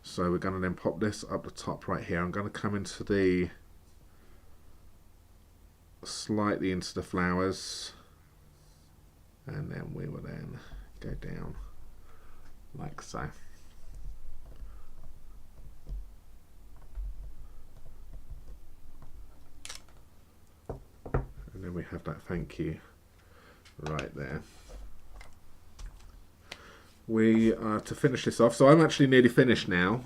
So we're going to then pop this up the top right here. I'm going to come into slightly into the flowers, and then we will then go down like so. And then we have that thank you right there. We are to finish this off, so I'm actually nearly finished now.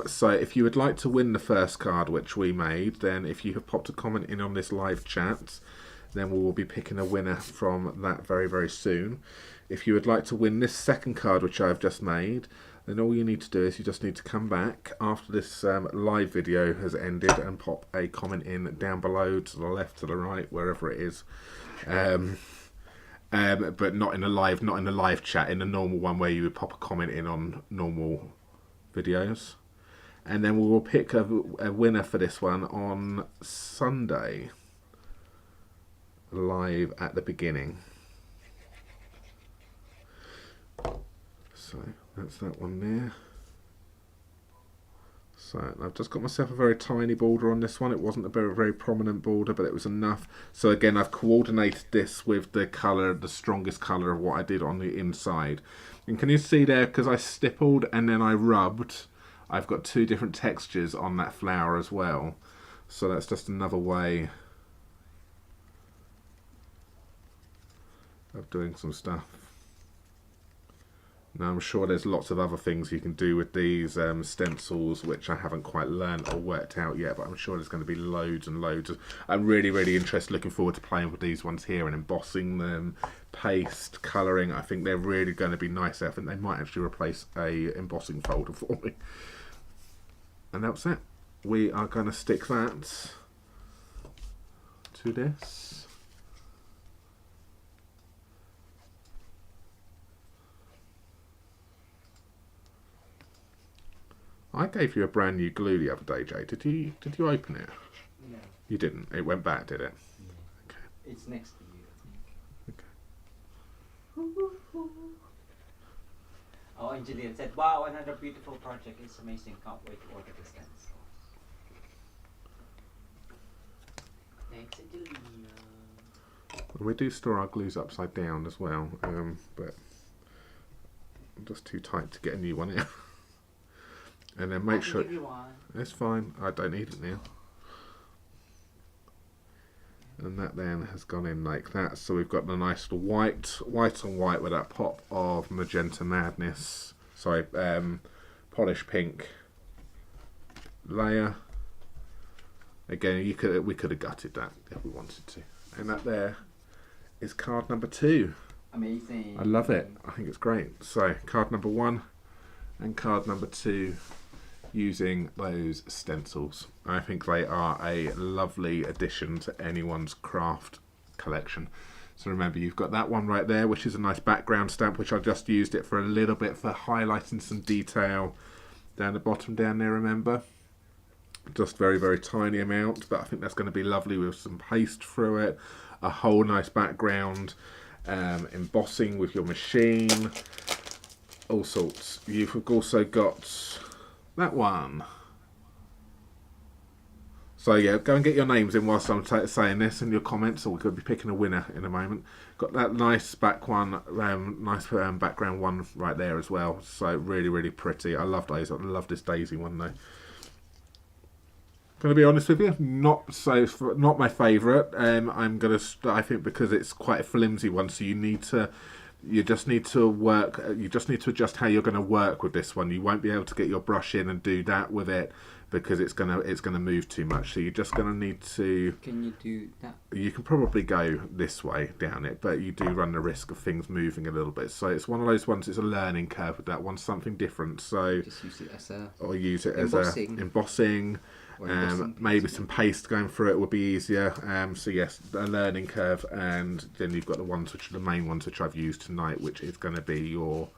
So if you would like to win the first card which we made, then if you have popped a comment in on this live chat, then we will be picking a winner from that very, very soon. If you would like to win this second card which I've just made, then all you need to do is you just need to come back after this live video has ended and pop a comment in down below, to the left, to the right, wherever it is. But not in a live chat, in a normal one where you would pop a comment in on normal videos. And then we will pick a winner for this one on Sunday, live at the beginning. So that's that one there. So I've just got myself a very tiny border on this one. It wasn't a very prominent border, but it was enough. So again, I've coordinated this with the colour, the strongest colour of what I did on the inside. And can you see there, because I stippled and then I rubbed, I've got two different textures on that flower as well. So that's just another way of doing some stuff. Now I'm sure there's lots of other things you can do with these stencils which I haven't quite learned or worked out yet, but I'm sure there's going to be loads and loads. I'm really interested, looking forward to playing with these ones here and embossing them, paste, colouring. I think they're really going to be nice. I think they might actually replace a embossing folder for me. And that's it. We are going to stick that to this. I gave you a brand new glue the other day, Jay. Did you open it? No. You didn't. It went back, did it? No. Okay. It's next to you, I think. Okay. Oh, and Julian said, "Wow, another beautiful project. It's amazing. Can't wait to order the stencils." Thanks, Angelina. We do store our glues upside down as well, but I'm just too tight to get a new one out. And then make sure it's fine. I don't need it now. And that then has gone in like that. So we've got the nice white on white with that pop of magenta madness. Sorry, polish pink layer. Again, we could have gutted that if we wanted to. And that there is card number 2. Amazing. I love it. I think it's great. So card number 1 and card number 2 using those stencils. I think they are a lovely addition to anyone's craft collection. So remember, you've got that one right there, which is a nice background stamp, which I just used it for a little bit for highlighting some detail down the bottom down there, remember? Just very, very tiny amount, but I think that's going to be lovely with some paste through it, a whole nice background, embossing with your machine, all sorts. You've also got that one. So yeah, go and get your names in whilst I'm saying this and your comments, or we're going to be picking a winner in a moment. Got that nice back one, nice background one right there as well. So really, really pretty. I love those. I love this daisy one though. Going to be honest with you, not my favourite. I think because it's quite a flimsy one, so you just need to adjust how you're going to work with this one. You won't be able to get your brush in and do that with it because it's gonna move too much. So you're just going to need to. Can you do that? You can probably go this way down it, but you do run the risk of things moving a little bit. So it's one of those ones. It's a learning curve with that one. Something different. So Just use it as a embossing. Maybe some paste going through it would be easier. So yes, a learning curve, and then you've got the ones which are the main ones which I've used tonight, which is going to be your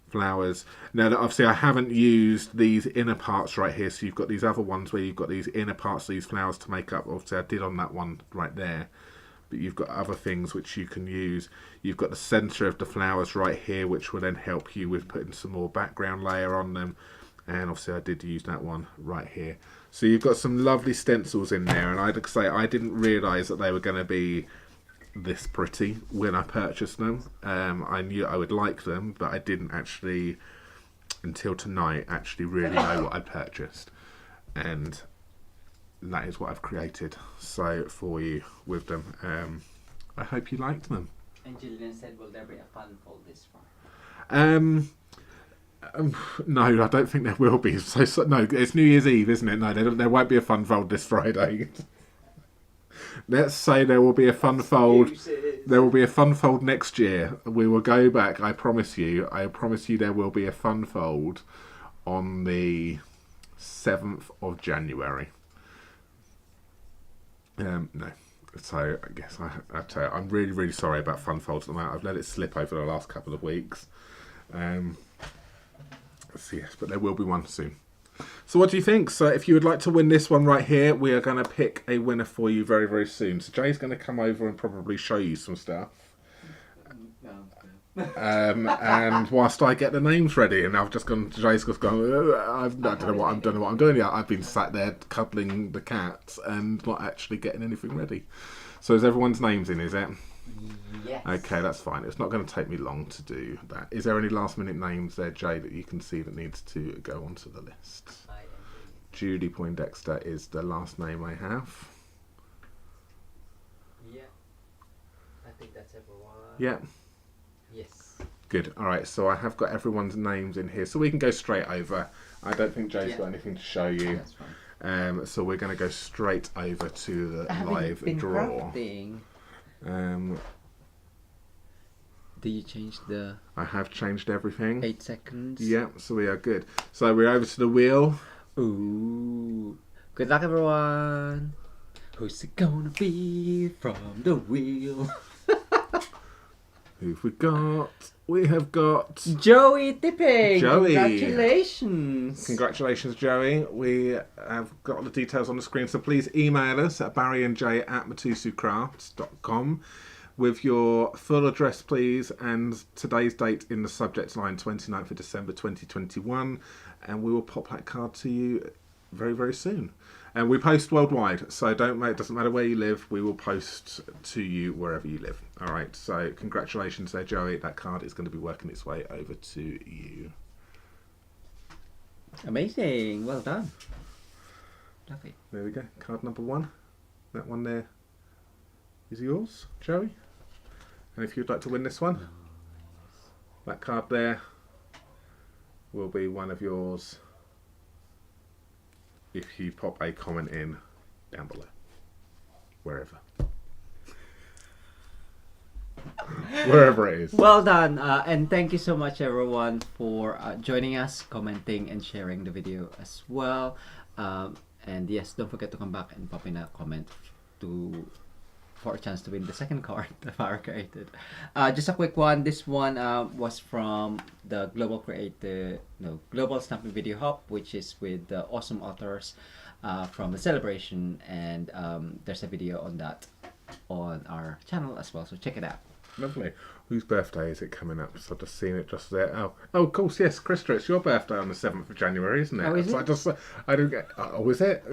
flowers. Now that obviously I haven't used these inner parts right here, so you've got these other ones where you've got these inner parts of these flowers to make up. Obviously I did on that one right there, but you've got other things which you can use. You've got the centre of the flowers right here, which will then help you with putting some more background layer on them. And obviously I did use that one right here. So you've got some lovely stencils in there, and I'd say I didn't realise that they were going to be this pretty when I purchased them. I knew I would like them, but I didn't actually, until tonight, actually really know what I purchased. And that is what I've created so for you with them. I hope you liked them. And Gillian said, will there be a fun fold this far? No, I don't think there will be. So no, it's New Year's Eve, isn't it? No, there won't be a fun fold this Friday. Let's say there will be a fun fold. There will be a fun fold next year. We will go back. I promise you. There will be a fun fold on the 7th of January. No. So I guess I tell you, I'm really, really sorry about fun folds at the moment. I've let it slip over the last couple of weeks. So yes, but there will be one soon. So what do you think? So if you would like to win this one right here, we are going to pick a winner for you very, very soon. So Jay's going to come over and probably show you some stuff. And whilst I get the names ready, and I've just gone, Jay's just gone, I don't know what I'm doing yet. I've been sat there cuddling the cat and not actually getting anything ready. So is everyone's names in, is it? Yes. Okay, that's fine. It's not going to take me long to do that. Is there any last minute names there, Jay, that you can see that needs to go onto the list? Judy Poindexter is the last name I have. Yeah. I think that's everyone. Yeah. Yes. Good. All right, so I have got everyone's names in here, so we can go straight over. I don't think Jay's got anything to show you. That's fine. So we're going to go straight over to the live draw. Did you change the I have changed everything. 8 seconds? Yeah, so we are good. So we're over to the wheel. Ooh. Good luck, everyone. Who's it gonna be from the wheel? Who've we got? We have got Joey Tipping. Joey. Congratulations. Congratulations, Joey. We have got the details on the screen, so please email us at barryandjay@mitosucrafts.com with your full address, please, and today's date in the subject line, 29th of December 2021, and we will pop that card to you very, very soon. And we post worldwide, so it doesn't matter where you live, we will post to you wherever you live. All right, so congratulations there, Joey. That card is going to be working its way over to you. Amazing. Well done. Lovely. There we go. Card number 1. That one there is yours, Joey. And if you'd like to win this one, that card there will be one of yours if you pop a comment in down below, wherever. Wherever it is. Well done, and thank you so much everyone for joining us, commenting and sharing the video as well. And yes, don't forget to come back and pop in a comment for a chance to win the second card that I created. Just a quick one. This one was from the Global Stamping Video Hub, which is with the awesome authors from the celebration, and there's a video on that on our channel as well, so check it out. Lovely. Whose birthday is it coming up? So I've just seen it just there. Oh, of course, yes, Krista, it's your birthday on the 7th of January, isn't it? Oh, is So it? I don't get. Oh, is it?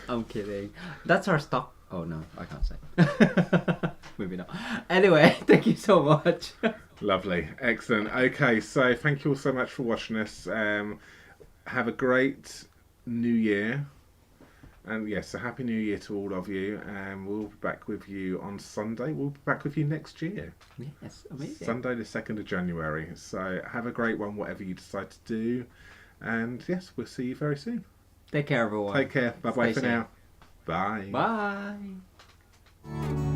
I'm kidding. That's our stock. Oh no, I can't say. Maybe not. Anyway, thank you so much. Lovely. Excellent. Okay, so thank you all so much for watching us. Have a great new year. And yes, a happy new year to all of you. And we'll be back with you on Sunday. We'll be back with you next year. Yes, amazing. Sunday the 2nd of January. So have a great one, whatever you decide to do. And yes, we'll see you very soon. Take care, everyone. Take care. Bye-bye Stay for safe. now. Bye. Bye.